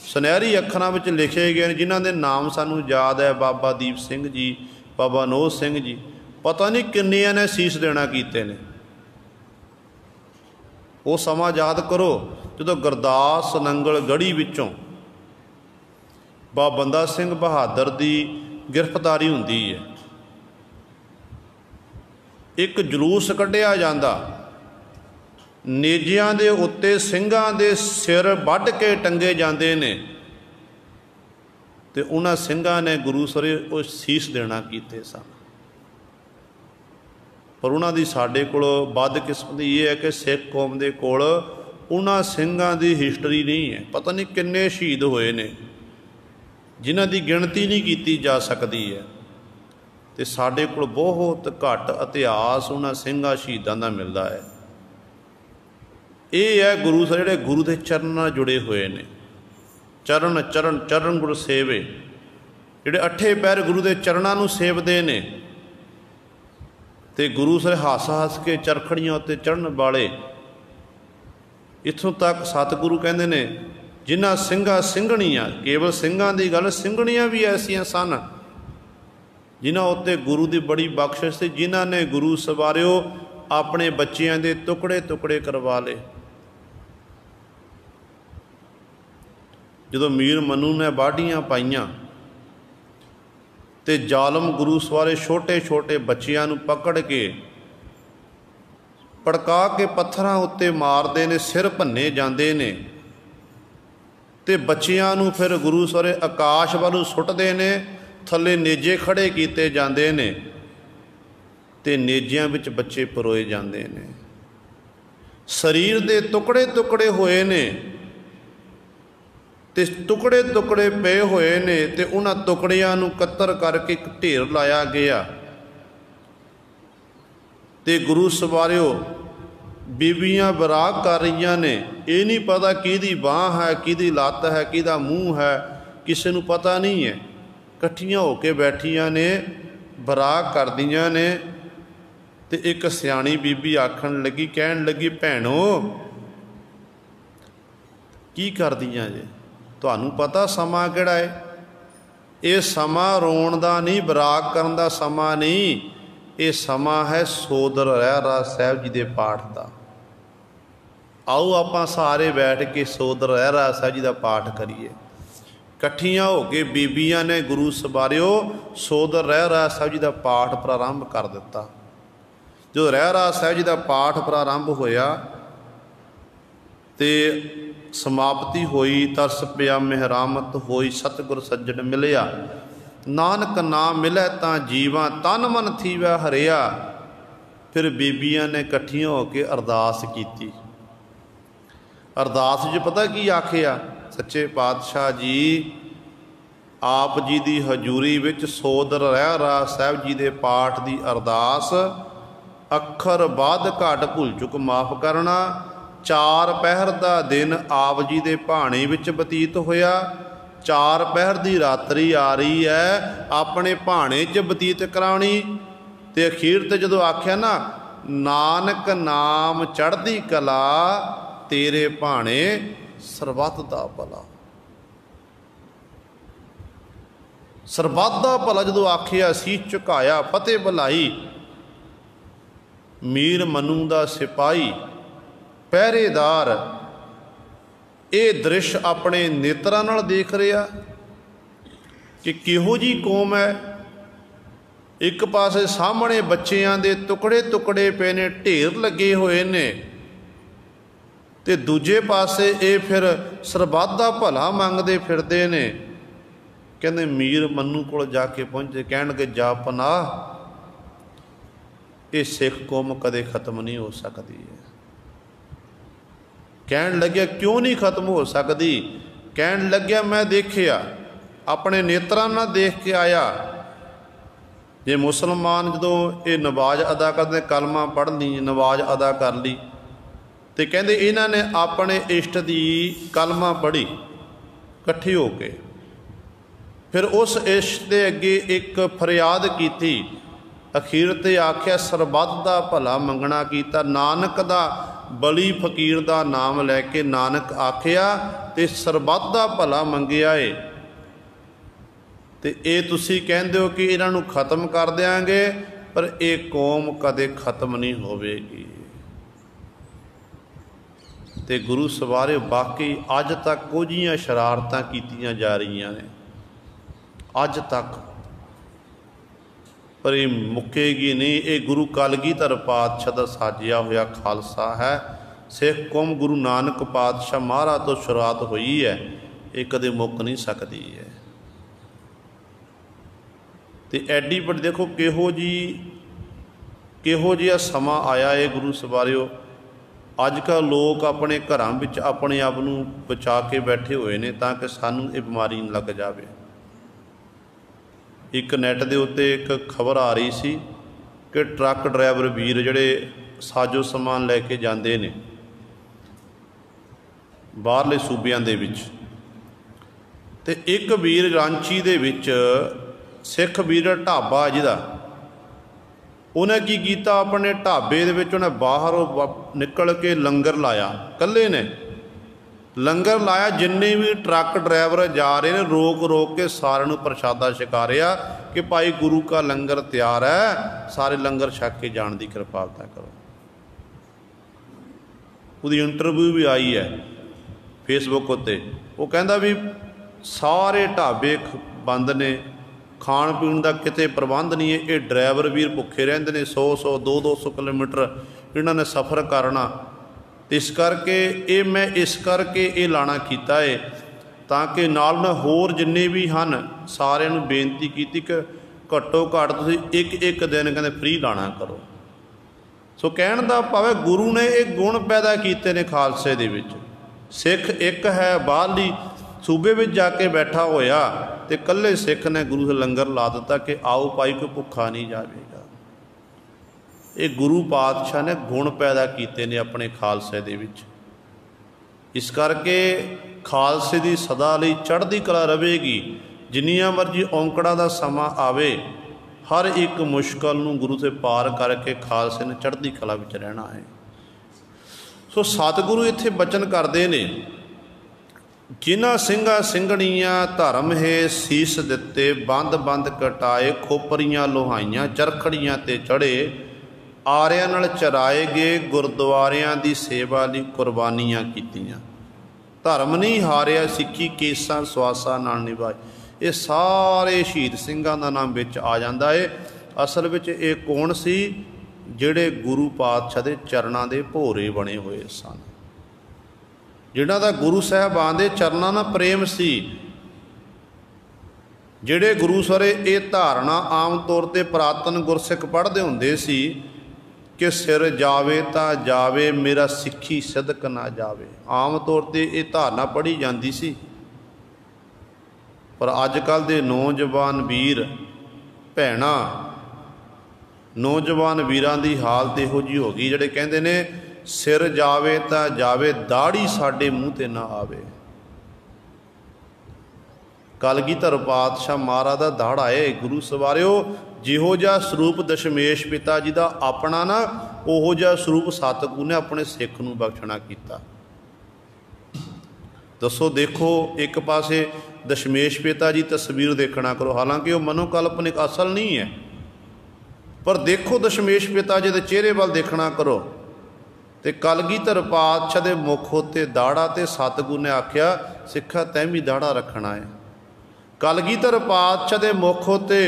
ਸੁਨਹਿਰੀ ਅੱਖਰਾਂ ਵਿੱਚ ਲਿਖੇ ਗਏ ਨੇ, ਜਿਨ੍ਹਾਂ ਦੇ ਨਾਮ ਸਾਨੂੰ ਯਾਦ ਹੈ, ਬਾਬਾ ਦੀਪ ਸਿੰਘ ਜੀ, ਬਾਬਾ ਨੋਦ ਸਿੰਘ ਜੀ, ਪਤਾ ਨਹੀਂ ਕਿੰਨਿਆਂ ਨੇ ਸੀਸ ਦੇਣਾ ਕੀਤੇ ਨੇ। ਉਹ ਸਮਾਂ ਯਾਦ ਕਰੋ ਜਦੋਂ ਗੁਰਦਾਸ ਨੰਗਲ ਗੜ੍ਹੀ ਵਿੱਚੋਂ ਬਾਬਾ ਬੰਦਾ ਸਿੰਘ ਬਹਾਦਰ ਦੀ ਗ੍ਰਿਫਤਾਰੀ ਹੁੰਦੀ ਹੈ। ਇੱਕ ਜਲੂਸ ਕੱਢਿਆ ਜਾਂਦਾ, ਨੇਜਿਆਂ ਦੇ ਉੱਤੇ ਸਿੰਘਾਂ ਦੇ ਸਿਰ ਵੱਢ ਕੇ ਟੰਗੇ ਜਾਂਦੇ ਨੇ, ਤੇ ਉਹਨਾਂ ਸਿੰਘਾਂ ਨੇ ਗੁਰੂ ਸਰੇ ਉਹ ਸੀਸ ਦੇਣਾ ਕੀਤੇ ਸਨ। ਪਰ ਉਹਨਾਂ ਦੀ ਸਾਡੇ ਕੋਲ ਬਦਕਿਸਮਤੀ ਇਹ ਹੈ ਕਿ ਸਿੱਖ ਕੌਮ ਦੇ ਕੋਲ ਉਹਨਾਂ ਸਿੰਘਾਂ ਦੀ ਹਿਸਟਰੀ ਨਹੀਂ ਹੈ। ਪਤਾ ਨਹੀਂ ਕਿੰਨੇ ਸ਼ਹੀਦ ਹੋਏ ਨੇ, ਜਿਨ੍ਹਾਂ ਦੀ ਗਿਣਤੀ ਨਹੀਂ ਕੀਤੀ ਜਾ ਸਕਦੀ ਹੈ। ਤੇ ਸਾਡੇ ਕੋਲ ਬਹੁਤ ਘੱਟ ਇਤਿਹਾਸ ਉਹਨਾਂ ਸਿੰਘਾਂ ਸ਼ਹੀਦਾਂ ਦਾ ਮਿਲਦਾ ਹੈ। ਇਹ ਹੈ ਗੁਰੂ ਸਾਹਿਬ ਜਿਹੜੇ ਗੁਰੂ ਦੇ ਚਰਨਾਂ ਨਾਲ ਜੁੜੇ ਹੋਏ ਨੇ। ਚਰਨ ਚਰਨ ਚਰਨ ਗੁਰ ਸੇਵੇ, ਜਿਹੜੇ ਅੱਠੇ ਪੈਰ ਗੁਰੂ ਦੇ ਚਰਨਾਂ ਨੂੰ ਸੇਵਦੇ ਨੇ, ਤੇ ਗੁਰੂ ਸਰ ਹੱਸ ਹੱਸ ਕੇ ਚਰਖੜੀਆਂ ਉੱਤੇ ਚੜ੍ਹਨ ਵਾਲੇ। ਇੱਥੋਂ ਤੱਕ ਸਤਿਗੁਰੂ ਕਹਿੰਦੇ ਨੇ ਜਿਨ੍ਹਾਂ ਸਿੰਘਾਂ ਸਿੰਘਣੀਆਂ, ਕੇਵਲ ਸਿੰਘਾਂ ਦੀ ਗੱਲ, ਸਿੰਘਣੀਆਂ ਵੀ ਐਸੀਆਂ ਸਨ ਜਿਨ੍ਹਾਂ ਉੱਤੇ ਗੁਰੂ ਦੀ ਬੜੀ ਬਖਸ਼ਿਸ਼ ਸੀ, ਜਿਨ੍ਹਾਂ ਨੇ ਗੁਰੂ ਸਵਾਰਿਓ ਆਪਣੇ ਬੱਚਿਆਂ ਦੇ ਟੁਕੜੇ ਟੁਕੜੇ ਕਰਵਾ ਲਏ। ਜਦੋਂ ਮੀਰ ਮਨੂ ਨੇ ਵਾਢੀਆਂ ਪਾਈਆਂ ਤੇ ਜ਼ਾਲਮ ਗੁਰੂ ਸਵਾਰੇ ਛੋਟੇ ਛੋਟੇ ਬੱਚਿਆਂ ਨੂੰ ਪਕੜ ਕੇ ਪੜਕਾ ਕੇ ਪੱਥਰਾਂ ਉੱਤੇ ਮਾਰਦੇ ਨੇ, ਸਿਰ ਭੰਨੇ ਜਾਂਦੇ ਨੇ ਤੇ ਬੱਚਿਆਂ ਨੂੰ ਫਿਰ ਗੁਰੂ ਸਵਾਰੇ ਆਕਾਸ਼ ਵੱਲ ਸੁੱਟਦੇ ਨੇ, ਥੱਲੇ ਨੇਜੇ ਖੜੇ ਕੀਤੇ ਜਾਂਦੇ ਨੇ ਤੇ ਨੇਜਿਆਂ ਵਿੱਚ ਬੱਚੇ ਪਰੋਏ ਜਾਂਦੇ ਨੇ। ਸਰੀਰ ਦੇ ਟੁਕੜੇ ਟੁਕੜੇ ਹੋਏ ਨੇ ਤੇ ਟੁਕੜੇ ਟੁਕੜੇ ਪਏ ਹੋਏ ਨੇ ਤੇ ਉਹਨਾਂ ਟੁਕੜਿਆਂ ਨੂੰ ਇਕੱਤਰ ਕਰਕੇ ਇੱਕ ਢੇਰ ਲਾਇਆ ਗਿਆ। ਤੇ ਗੁਰੂ ਸਵਾਰਿਓ ਬੀਬੀਆਂ ਵਿਰਾਗ ਕਰ ਰਹੀਆਂ ਨੇ, ਇਹ ਨਹੀਂ ਪਤਾ ਕਿਹਦੀ ਬਾਂਹ ਹੈ, ਕਿਹਦੀ ਲੱਤ ਹੈ, ਕਿਹਦਾ ਮੂੰਹ ਹੈ, ਕਿਸੇ ਨੂੰ ਪਤਾ ਨਹੀਂ ਹੈ। ਇਕੱਠੀਆਂ ਹੋ ਕੇ ਬੈਠੀਆਂ ਨੇ, ਵਿਰਾਗ ਕਰਦੀਆਂ ਨੇ। ਤੇ ਇੱਕ ਸਿਆਣੀ ਬੀਬੀ ਆਖਣ ਲੱਗੀ, ਕਹਿਣ ਲੱਗੀ, ਭੈਣੋ ਕੀ ਕਰਦੀਆਂ ਜੇ? ਤੁਹਾਨੂੰ ਪਤਾ ਸਮਾਂ ਕਿਹੜਾ ਹੈ? ਇਹ ਸਮਾਂ ਰੋਣ ਦਾ ਨਹੀਂ, ਵਿਰਾਗ ਕਰਨ ਦਾ ਸਮਾਂ ਨਹੀਂ, ਇਹ ਸਮਾਂ ਹੈ ਸੋਦਰ ਰਹਿਰਾਸ ਸਾਹਿਬ ਜੀ ਦੇ ਪਾਠ ਦਾ। ਆਓ ਆਪਾਂ ਸਾਰੇ ਬੈਠ ਕੇ ਸੋਦਰ ਰਹਿਰਾਸ ਸਾਹਿਬ ਜੀ ਦਾ ਪਾਠ ਕਰੀਏ। ਇਕੱਠੀਆਂ ਹੋ ਕੇ ਬੀਬੀਆਂ ਨੇ ਗੁਰੂ ਸਵਾਰਿਓ ਸੋਦਰ ਰਹਿਰਾਸ ਸਾਹਿਬ ਜੀ ਦਾ ਪਾਠ ਪ੍ਰਾਰੰਭ ਕਰ ਦਿੱਤਾ। ਜਦੋਂ ਰਹਿਰਾਸ ਸਾਹਿਬ ਜੀ ਦਾ ਪਾਠ ਪ੍ਰਾਰੰਭ ਹੋਇਆ ਤੇ ਸਮਾਪਤੀ ਹੋਈ, ਤਰਸ ਪਿਆ ਮਿਹਰਾਮਤ ਹੋਈ, ਸਤਿਗੁਰ ਸੱਜਣ ਮਿਲਿਆ, ਨਾਨਕ ਨਾਮ ਮਿਲੈ ਤਾਂ ਜੀਵਾਂ, ਤਨ ਮਨ ਥੀਵੈ ਹਰਿਆ। ਫਿਰ ਬੀਬੀਆਂ ਨੇ ਇਕੱਠੀਆਂ ਹੋ ਕੇ ਅਰਦਾਸ ਕੀਤੀ। ਅਰਦਾਸ 'ਚ ਪਤਾ ਕੀ ਆਖਿਆ? ਸੱਚੇ ਪਾਤਸ਼ਾਹ ਜੀ ਆਪ ਜੀ ਦੀ ਹਜ਼ੂਰੀ ਵਿੱਚ ਸੋਦਰ ਰਹਿਰਾਸ ਸਾਹਿਬ ਜੀ ਦੇ ਪਾਠ ਦੀ ਅਰਦਾਸ, ਅੱਖਰ ਵੱਧ ਘੱਟ ਭੁੱਲ ਚੁੱਕ ਮਾਫ ਕਰਨਾ। 4 ਪਹਿਰ ਦਾ ਦਿਨ ਆਪ ਜੀ ਦੇ ਭਾਣੇ ਵਿੱਚ ਬਤੀਤ ਹੋਇਆ, 4 ਪਹਿਰ ਦੀ ਰਾਤਰੀ ਆ ਰਹੀ ਹੈ, ਆਪਣੇ ਭਾਣੇ 'ਚ ਬਤੀਤ ਕਰਾਉਣੀ। ਤੇ ਅਖੀਰ ਤੇ ਜਦੋਂ ਆਖਿਆ ਨਾ, ਨਾਨਕ ਨਾਮ ਚੜ੍ਹਦੀ ਕਲਾ, ਤੇਰੇ ਭਾਣੇ ਸਰਬੱਤ ਦਾ ਭਲਾ। ਸਰਬੱਤ ਦਾ ਭਲਾ ਜਦੋਂ ਆਖਿਆ, ਸੀਸ ਝੁਕਾਇਆ, ਫਤਿਹ ਬੁਲਾਈ। ਮੀਰ ਮਨੂ ਦਾ ਸਿਪਾਹੀ ਪਹਿਰੇਦਾਰ ਇਹ ਦ੍ਰਿਸ਼ ਆਪਣੇ ਨੇਤਰਾਂ ਨਾਲ ਦੇਖ ਰਿਹਾ ਕਿ ਕਿਹੋ ਜਿਹੀ ਕੌਮ ਹੈ। ਇੱਕ ਪਾਸੇ ਸਾਹਮਣੇ ਬੱਚਿਆਂ ਦੇ ਟੁਕੜੇ ਟੁਕੜੇ ਪਏ ਨੇ, ਢੇਰ ਲੱਗੇ ਹੋਏ ਨੇ, ਤੇ ਦੂਜੇ ਪਾਸੇ ਇਹ ਫਿਰ ਸਰਬੱਤ ਦਾ ਭਲਾ ਮੰਗਦੇ ਫਿਰਦੇ ਨੇ। ਕਹਿੰਦੇ ਮੀਰ ਮਨੂ ਕੋਲ ਜਾ ਕੇ ਪਹੁੰਚੇ, ਕਹਿਣਗੇ ਜਾ ਪਨਾਹ, ਇਹ ਸਿੱਖ ਕੌਮ ਕਦੇ ਖਤਮ ਨਹੀਂ ਹੋ ਸਕਦੀ ਹੈ। ਕਹਿਣ ਲੱਗਿਆ ਕਿਉਂ ਨਹੀਂ ਖਤਮ ਹੋ ਸਕਦੀ? ਕਹਿਣ ਲੱਗਿਆ ਮੈਂ ਦੇਖਿਆ, ਆਪਣੇ ਨੇਤਰਾਂ ਨਾਲ ਦੇਖ ਕੇ ਆਇਆ। ਜੇ ਮੁਸਲਮਾਨ ਜਦੋਂ ਇਹ ਨਮਾਜ਼ ਅਦਾ ਕਰਦੇ, ਕਲਮਾ ਪੜ੍ਹ ਲਈ, ਨਮਾਜ਼ ਅਦਾ ਕਰ ਲਈ, ਤੇ ਕਹਿੰਦੇ ਇਹਨਾਂ ਨੇ ਆਪਣੇ ਇਸ਼ਟ ਦੀ ਕਲਮਾ ਪੜ੍ਹੀ ਇਕੱਠੇ ਹੋ ਕੇ। ਫਿਰ ਉਸ ਇਸ਼ਟ ਦੇ ਅੱਗੇ ਇੱਕ ਫਰਿਆਦ ਕੀਤੀ, ਅਖੀਰ ਤੇ ਆਖਿਆ ਸਰਬੱਤ ਦਾ ਭਲਾ ਮੰਗਣਾ ਕੀਤਾ। ਨਾਨਕ ਦਾ ਬਲੀ ਫਕੀਰ ਦਾ ਨਾਮ ਲੈ ਕੇ ਨਾਨਕ ਆਖਿਆ ਤੇ ਸਰਬੱਤ ਦਾ ਭਲਾ ਮੰਗਿਆ ਏ। ਤੇ ਇਹ ਤੁਸੀਂ ਕਹਿੰਦੇ ਹੋ ਕਿ ਇਹਨਾਂ ਨੂੰ ਖਤਮ ਕਰ ਦਿਆਂਗੇ, ਪਰ ਇਹ ਕੌਮ ਕਦੇ ਖਤਮ ਨਹੀਂ ਹੋਵੇਗੀ। ਤੇ ਗੁਰੂ ਸਵਾਰੇ ਵਾਕਈ ਅੱਜ ਤੱਕ ਕੁਝ ਜਿਹੀਆਂ ਸ਼ਰਾਰਤਾਂ ਕੀਤੀਆਂ ਜਾ ਰਹੀਆਂ ਨੇ ਅੱਜ ਤੱਕ, ਪਰ ਇਹ ਮੁੱਕੇਗੀ ਨਹੀਂ। ਇਹ ਗੁਰੂ ਕਲਗੀਧਰ ਪਾਤਸ਼ਾਹ ਦਾ ਸਾਜਿਆ ਹੋਇਆ ਖਾਲਸਾ ਹੈ। ਸਿੱਖ ਕੌਮ ਗੁਰੂ ਨਾਨਕ ਪਾਤਸ਼ਾਹ ਮਹਾਰਾਜ ਤੋਂ ਸ਼ੁਰੂਆਤ ਹੋਈ ਹੈ, ਇਹ ਕਦੇ ਮੁੱਕ ਨਹੀਂ ਸਕਦੀ ਹੈ। ਤੇ ਐਡੀ ਵੱਡੀ ਦੇਖੋ ਕਿਹੋ ਜਿਹਾ ਸਮਾਂ ਆਇਆ ਹੈ ਗੁਰੂ ਸਵਾਰਿਓ। ਅੱਜ ਕੱਲ੍ਹ ਲੋਕ ਆਪਣੇ ਘਰਾਂ ਵਿੱਚ ਆਪਣੇ ਆਪ ਨੂੰ ਬਚਾ ਕੇ ਬੈਠੇ ਹੋਏ ਨੇ ਤਾਂ ਕਿ ਸਾਨੂੰ ਇਹ ਬਿਮਾਰੀ ਨਾ ਲੱਗ ਜਾਵੇ। ਇੱਕ ਨੈੱਟ ਦੇ ਉੱਤੇ ਇੱਕ ਖਬਰ ਆ ਰਹੀ ਸੀ ਕਿ ਟਰੱਕ ਡਰਾਈਵਰ ਵੀਰ ਜਿਹੜੇ ਸਾਜੋ ਸਮਾਨ ਲੈ ਕੇ ਜਾਂਦੇ ਨੇ ਬਾਹਰਲੇ ਸੂਬਿਆਂ ਦੇ ਵਿੱਚ, ਤੇ ਇੱਕ ਵੀਰ ਰਾਂਚੀ ਦੇ ਵਿੱਚ ਸਿੱਖ ਵੀਰ ਢਾਬਾ ਜਿਹਦਾ, उन्हें की कीता, अपने ढाबे दे विच उन्हें बाहरों निकल के लंगर लाया, कल्ले ने लंगर लाया। जिन्ने भी ट्रक ड्राइवर जा रहे हैं रोक रोक के सारे नूं प्रशादा छका रहा कि भाई गुरु का लंगर तैयार है, सारे लंगर छक के जाने की कृपालता करो। उसकी इंटरव्यू भी आई है फेसबुक उत्ते, वो कहता भी सारे ढाबे बंद ने, खाण पीण का किते प्रबंध नहीं है, ये ड्राइवर वीर भुखे रहिंदे ने, 100-100 200-200 किलोमीटर इन्होंने सफ़र करना। इस करके ये मैं इस करके ये लाना कीता है ताकि नाल ना होर जिन्ने भी हैं सारिਆਂ ਨੂੰ बेनती की कि घट्टो घट तुसीं एक दिन कहते फ्री लाना करो। सो कहण दा भाव है गुरु ने ये गुण पैदा किए ने खालसे दे विच। सिख एक है बाहरली सूबे में जाके बैठा होया तो कल्ले सिख ने गुरु से लंगर ला दिता कि आओ भाई कोई भुखा नहीं जाएगा। ये गुरु पातशाह ने गुण पैदा किए ने अपने खालसे दे विच। इस करके खालसे की सदा लई चढ़दी कला रहेगी। जिन्नियां मर्जी औंकड़ा का समा आवे, हर एक मुश्किल नूं गुरु से पार करके खालसे ने चढ़दी कला विच रहना है। सो सतगुरु इत्थे बचन करते ने, जिन्हां ਸਿੰਘਾਂ ਸਿੰਘਣੀਆਂ धर्म है सीस दिते, बंद बंद कटाए, खोपरियां लोहाइयां, चरखड़ियां ते चढ़े, आरियां नाल चराए गए, गुरद्वारियां दी सेवा लई कुर्बानियां कीतियां, धर्म नहीं हारिया, सिक्खी केसां सुआसां नाल निभाए। ये सारे शहीद ਸਿੰਘਾਂ ਦਾ नाम विच आ जांदा है। असल विच ये कौन सी? जिहड़े गुरु पातशाह दे चरणां दे भोरे बने हुए सन, जिन्हां दा गुरु साहिबान दे चरणां नाल प्रेम सी। जिहड़े गुरु सरे ये धारणा आम तौर पर पुरातन गुरसिख पढ़ते हुंदे सी कि सिर जावे तां जावे, मेरा सिक्खी सिदक ना जावे। आम तौर पर यह धारणा पढ़ी जाती सी, पर अजकल के नौजवान वीर भैणां, नौजवान वीरां दी हालत इहो जी हो गई जिहड़े कहंदे ने सिर जावे तां जावे, दाढ़ी साडे मूँह ते ना आवे। कलगीधर पातशाह महाराज दा दाड़ा है। गुरु सवारियो, जिहो जिहा स्वरूप दशमेश पिता जी का अपना ना, उहो जिहा स्वरूप सतगुरु ने अपने सिख नूं बख्शना कीता। दसो देखो, एक पासे दशमेश पिता जी तस्वीर देखना करो, हालांकि वो मनोकल्पनिक असल नहीं है, पर देखो दशमेश पिता जी के चेहरे वाल देखना करो तो कलगीधर पातशाह के मुख उत्ते दाड़ा, तो सतगुरु ने आख्या सिखा तैं भी दाड़ा रखना है। कलगीधर पातशाह के मुख उत्ते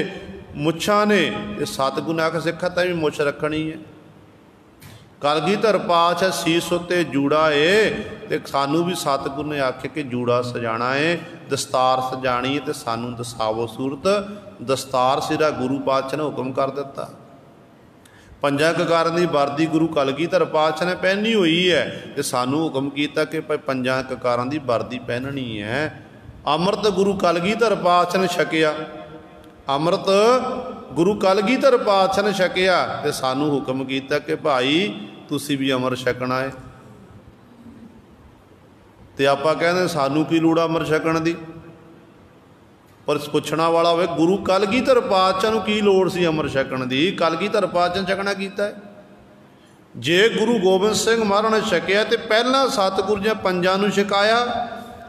मुछां ने, तो सतगुरु ने आख्या सिखा तैं भी मुछ रखनी है। कलगीधर पातशाह सीस उत्ते जूड़ा है, तो सानू भी सतगुरु ने आख्या कि जूड़ा सजाना है, दस्तार सजानी है, तो सानू दसावो सूरत। दस्तार सिरा गुरु पातशाह ने हुक्म कर दिता। पंजां ककारां दी वर्दी गुरु कलगीधर पातशाह ने पहनी हुई है, तो सानू हुक्म किया कि भाई पंजां ककारां दी वर्दी पहननी है। अमृत गुरु कलगीधर पातशाह ने छकिया, अमृत गुरु कलगीधर पातशाह ने छकिया, तो सानू हुक्म किया कि भाई तुसी भी अमृत छकना है। तो आपां कहंदे सानू की लोड़ अमृत छकण दी, पर पुछना वाला होवे गुरु कलगीधर पातशाह नूं की लोड़ सी अमृत छकण दी? कलगीधर पातशाह छकना कीता है। जे गुरु गोबिंद सिंह महाराज ने छकिया तो पहला सतगुरु जी पंजां नूं छकाया,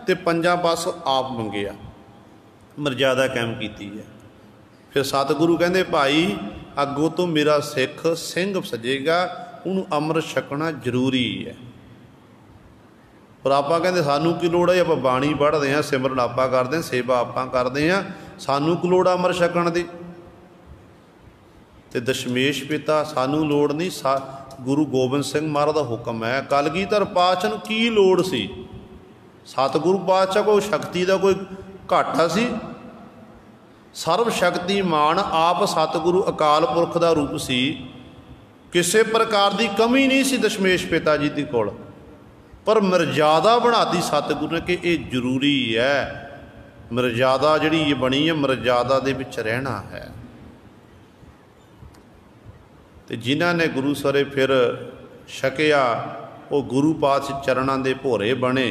तो पंजां बस आप मंगिया, मर्यादा कायम की है। फिर सतगुरु कहंदे भाई अगों तो मेरा सिख सिंह सजेगा, उन्होंने अमृत छकना जरूरी है। पर आप कहते सानू की लोड़ है, आप बाणी पढ़ते हैं, सिमरन आप करते हैं, सेवा आप करते हैं, सानू की लोड़ अमृत छकण की? तो दशमेश पिता सानू लोड़ नहीं, गुरु गोबिंद सिंह महाराज का हुक्म है। कलगीधर पातशाह नूं की लोड़ सी? सतगुरु पातशाह कोई शक्ति का कोई घाटा सी? सर्व शक्तिमान आप सतगुरु अकाल पुरख का रूप सी, किसी प्रकार की कमी नहीं सी दशमेश पिता जी की कोल, पर मर्यादा बनाती सतगुरु ने कि ये जरूरी है। मर्यादा जिहड़ी ये बनी है, मर्यादा दे विच रहना है। तो जिन्हां ने गुरु सरे फिर छकिया, वो गुरु पातशाह चरणां दे भोरे बने,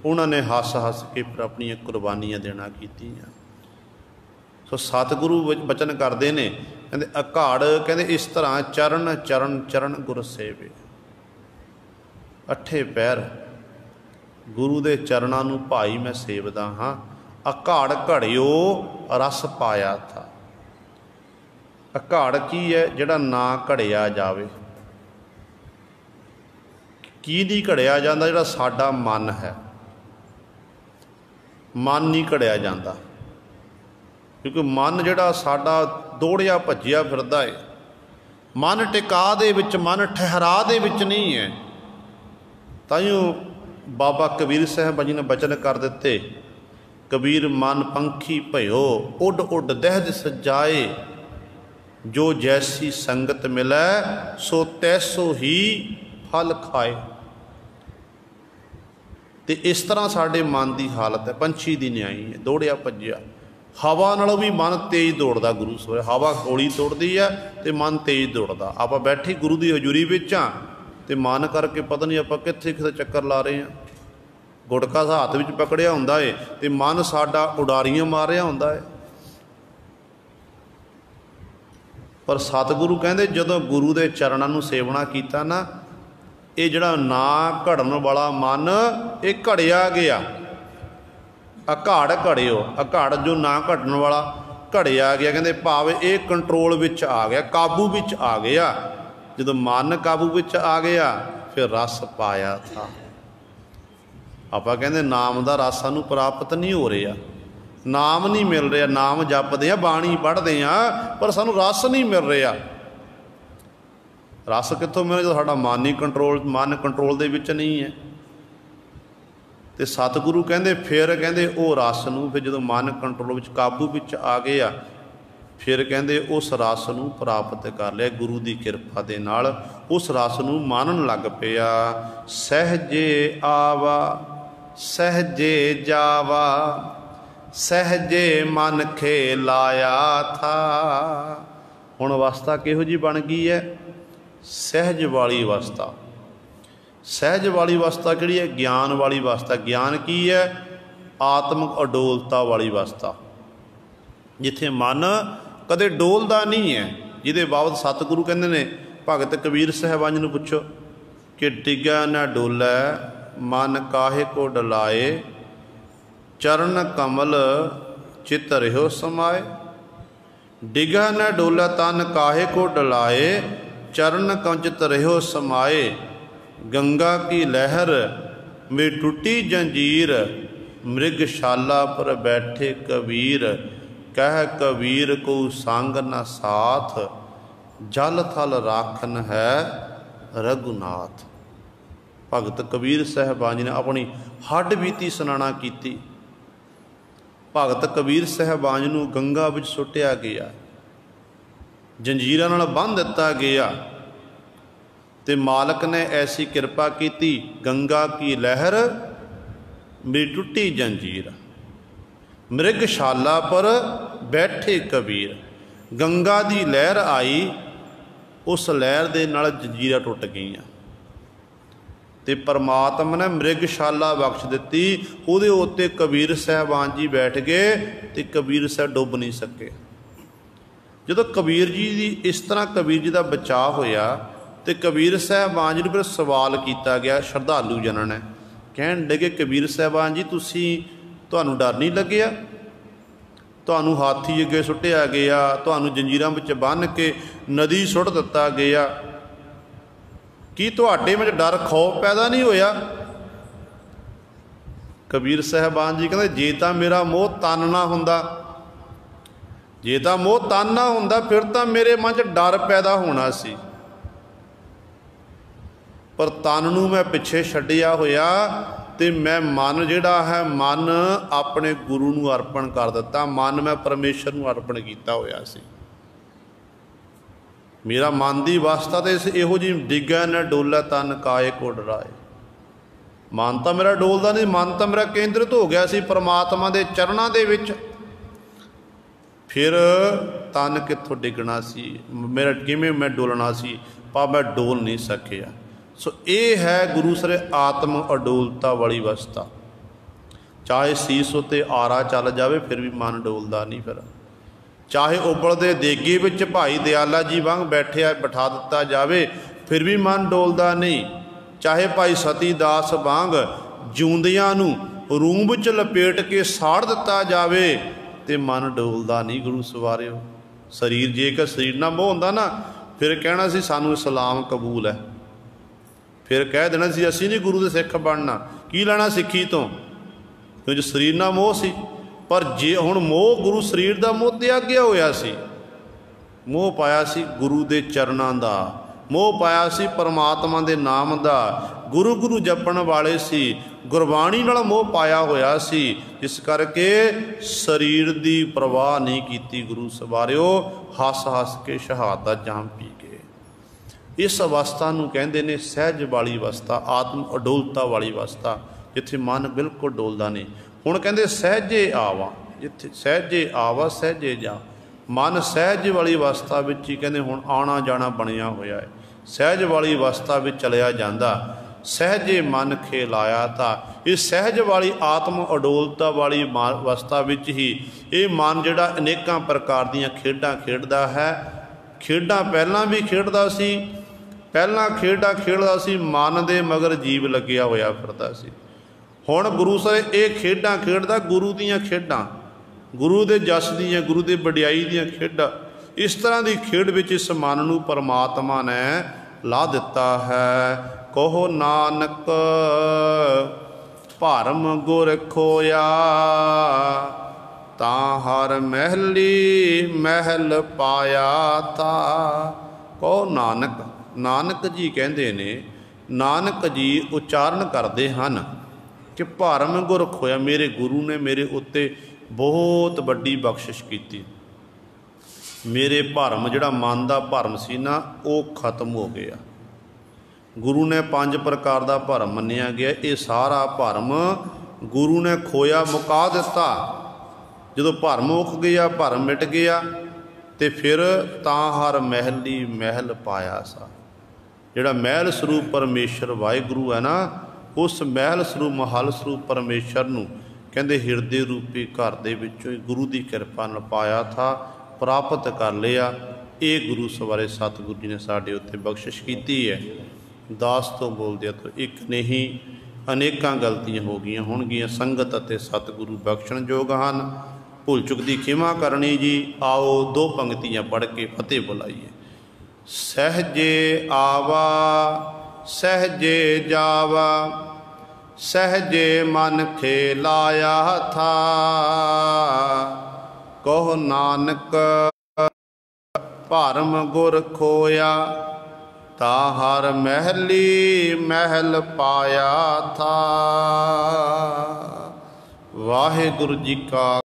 उन्होंने हस हस के फिर अपनियां कुर्बानियां देना कीतियां। सो सतगुरु बचन करते हैं, कहते अघाड़ कहते इस तरह चरण चरण चरण गुर सेवे। अठे पैर गुरु दे चरणों नूं भाई मैं सेवदा हाँ। अघाड़ घड़ियो रस पाया था। अघाड़ की है जिहड़ा ना घड़िया जावे। की नहीं घड़िया जाता? जिहड़ा साडा मन है, मन नहीं घड़िया जाता, क्योंकि मन जिहड़ा साडा दौड़िया भज्जिया फिरदा है, मन टिका दे विच, मन ठहरा दे विच नहीं है। ताइयों बाबा कबीर साहब जी ने बचन कर दिते, कबीर मन पंखी भयो उड उड दहद सजाए, जो जैसी संगत मिलै सो तैसो ही फल खाए। तो इस तरह साडे मन की हालत है, पंछी की न्याई है, दौड़िया भज्जिया। हवा नालों भी मन तेज दौड़दा गुरु सवेरे। हवा हौली दौड़दी है तो मन तेज दौड़दा। आप बैठे गुरु की हजूरी विच हाँ तो मन करके पता नहीं आप कित्थे कित्थे चक्कर ला रहे हैं। गुटका हाथ में पकड़िया हुंदा है तो मन साडा उडारियां मार रहा हुंदा है। पर सतगुरु कहंदे जदों गुरु के चरणों नूं सेवना कीता ना, ये जिहड़ा ना घड़न वाला मन ये घड़िया गया। अघाड़ घड़ियो, अघाड़ जो ना घटन वाला घड़िया गया। कहते भाव ये कंट्रोल विच आ गया, काबू विच आ गया। जदों मन काबू विच आ गया फिर रस पाया था। आपां कहंदे नाम दा रस सानूं प्राप्त नहीं हो रहा, नाम नहीं मिल रहा। नाम जपदे आ, बाणी पढ़दे आ, पर सानूं रस नहीं मिल रहा। रस कित्थों मिले जो साडा मन ही कंट्रोल, मन कंट्रोल दे विच नहीं है। तो सतगुरु कहंदे फिर कहंदे वो रस नूं, फिर जदों मन कंट्रोल विच काबू विच आ गया फिर कहंदे उस रस नूं प्राप्त कर लिया गुरु की किरपा दे नाल। उस रस नूं मानन लग पिया। सहजे आवा सहजे जावा, सहजे मन खेलाया था। हुण अवस्था किहो जी बन गई है? सहज वाली अवस्था। सहज वाली अवस्था किहड़ी है? ज्ञान वाली अवस्था। ज्ञान की है? आत्मक अडोलता वाली अवस्था, जिथे मन कदे डोलदा नहीं है। जिहदे बाबत सतगुरु कहंदे ने, भगत कबीर साहिबान नूं पुछो कि डिग्या न डोलै मन काहे को डलाए, चरण कमल चित रहो समाए। डिगा न डोला तन काहे को डलाए, चरण कंचित रहो समाए। गंगा की लहर में टूटी जंजीर, मृगशाला पर बैठे कबीर। कह कबीर को संग न साथ, जल थल राखन है रघुनाथ। भगत कबीर साहिबान जी ने अपनी हड्ड बीती सुनाना की। भगत कबीर साहिबान नूं गंगा विच सुटिया गया, जंजीरां नाल बन्ह दिता गया, ते मालक ने ऐसी कृपा की। गंगा की लहर मेरी टुटी जंजीर, मृगशाला पर बैठे कबीर। गंगा की लहर आई, उस लहर दे नाल जंजीरां टुट गईयां ते परमात्मा ने मृगशाला बख्श दी। उहदे उत्ते कबीर साहिबान जी बैठ गए तो कबीर साहब डुब नहीं सके। जो कबीर जी की इस तरह कबीर जी का बचाव होया तो कबीर साहिबान जी ने फिर सवाल किया गया श्रद्धालु जनां ने। कहन लगे कबीर साहिबान जी तुहानूं डर नहीं लग्या? तुहानूं हाथी अगे सुटिया गया, तुहानूं जंजीरां विच बन्ह के नदी सुट दिता गया, की तुहाडे विच डर खौफ पैदा नहीं होया? कबीर साहिबान जी कहते जे तां मेरा मोह तन ना हुंदा, जे तां मोह तन ना हुंदा फिर तां मेरे मन च डर पैदा होना सी, पर तन नूं मैं पिछे छड्डिया होया ते मैं मन जिहड़ा है मन अपने गुरु नूं अर्पण कर दिता। मन मैं परमेश्वर नूं अर्पण कीता होया सी। मेरा मन की अवस्था तो इस इहो जी डिग्गा न डोला तन काए को डराए। मन तो मेरा डोलदा नहीं, मन तो मेरा केंद्रित हो गया सी परमात्मा के चरणों के विच। फिर तन कित्थों डिगना सी, मेरा किवें मैं डोलना सी, पर मैं डोल नहीं सकिया। सो ये है गुरु सरे आत्म अडोलता वाली अवस्था। चाहे सीस उत्ते आरा चल जाए फिर भी मन डोलदा नहीं। फिर चाहे उबलते देगे विच भाई दयाला जी वांग बैठिया बिठा दिता जावे फिर भी मन डोलदा नहीं। चाहे भाई सती दास वांग जिउंदियां नूं रूम विच लपेट के साड़ दिता जावे ते मन डोलदा नहीं गुरु सवारियो। शरीर जेकर शरीर ना मोह हुंदा ना फिर कहना सी सानू इस्लाम कबूल है, फिर कह देना सी असीं नहीं गुरु दे सिख बनना, की लेना सिੱਖੀ तो, क्योंकि शरीर ना मोह सी। पर जे हुण मोह गुरु शरीर दा मोह त्यागया होया सी, मोह पाया सी गुरु दे चरणां दा, मोह पाया सी परमात्मा दे नाम दा, गुरु गुरु जपण वाले सी, गुरबाणी नाल मोह पाया होया सी। इस करके शरीर दी परवाह नहीं कीती गुरु सवारियो, हस हस के शहादत दा जाम पी गए। इस अवस्था नूं कहंदे ने सहज वाली अवस्था, आत्म अडोलता वाली अवस्था, जिथे मन बिल्कुल डोलदा नहीं। हुण कहंदे सहजे आवा, जिथे सहजे आवा सहजे जा, मन सहज वाली अवस्था विच ही कहंदे हुण आना जाना बनिया होया है। सहज वाली अवस्था विच चलिया जांदा, सहजे मन खेलाया था। इस सहज वाली आत्म अडोलता वाली अवस्था विच ही ये मन जिहड़ा अनेकां प्रकार दीयां खेडां खेडदा है। खेडां पहलां भी खेडदा सी, पहलां खेडां खेडदा सी, मन दे मगर जीव लग्या होया फिरदा सी। हुण गुरु साहिब ये खेडां खेडदा गुरु दीयां खेडां, गुरु दे जस दीयां, गुरु दे वडियाई दीयां खेडां। इस तरह की खेड विच इस मन नूं परमात्मा ने ला दिता है। कहो नानक भरम गुर खोया, तां हर महली महल पाया था। कहो नानक, नानक जी कहंदे ने, नानक जी उचारण करते हैं कि भरम गुर खोया, मेरे गुरु ने मेरे उत्ते बहुत वड्डी बख्शिश की। मेरे भरम जिहड़ा मन का भरम सी ना वो खत्म हो गया। गुरु ने 5 प्रकार का भरम मन्निया गया, ये सारा भरम गुरु ने खोया मुका दिता। जो भरम मुक गया, भरम मिट गया, तो फिर तां हर महली महल पाया सा। जिहड़ा महल स्वरूप परमेश्वर वाहिगुरु है ना, उस महल स्वरूप महल स्वरूप परमेश्वर नूं कहंदे हिरदे रूपी घर दे विचों ही गुरु की किरपा नाल पाया था, प्राप्त कर लिया। ये गुरु सवारे सतगुरु जी ने साडे उत्ते बख्शिश की है। दास तो बोलदे तो एक नहीं अनेकां गलतियां हो गईयां होणगीयां। संगत अते सतगुरु बख्शण योग हन। भुल चुक दी खिमा करनी जी। आओ 2 पंक्तियां पढ़ के फतेह बुलाइए। सहजे आवा सहजे जावा, सहजे मन खेलाया था। कहो नानक भरम गुर खोया, ता हर महली महल पाया था। वाहिगुरु जी का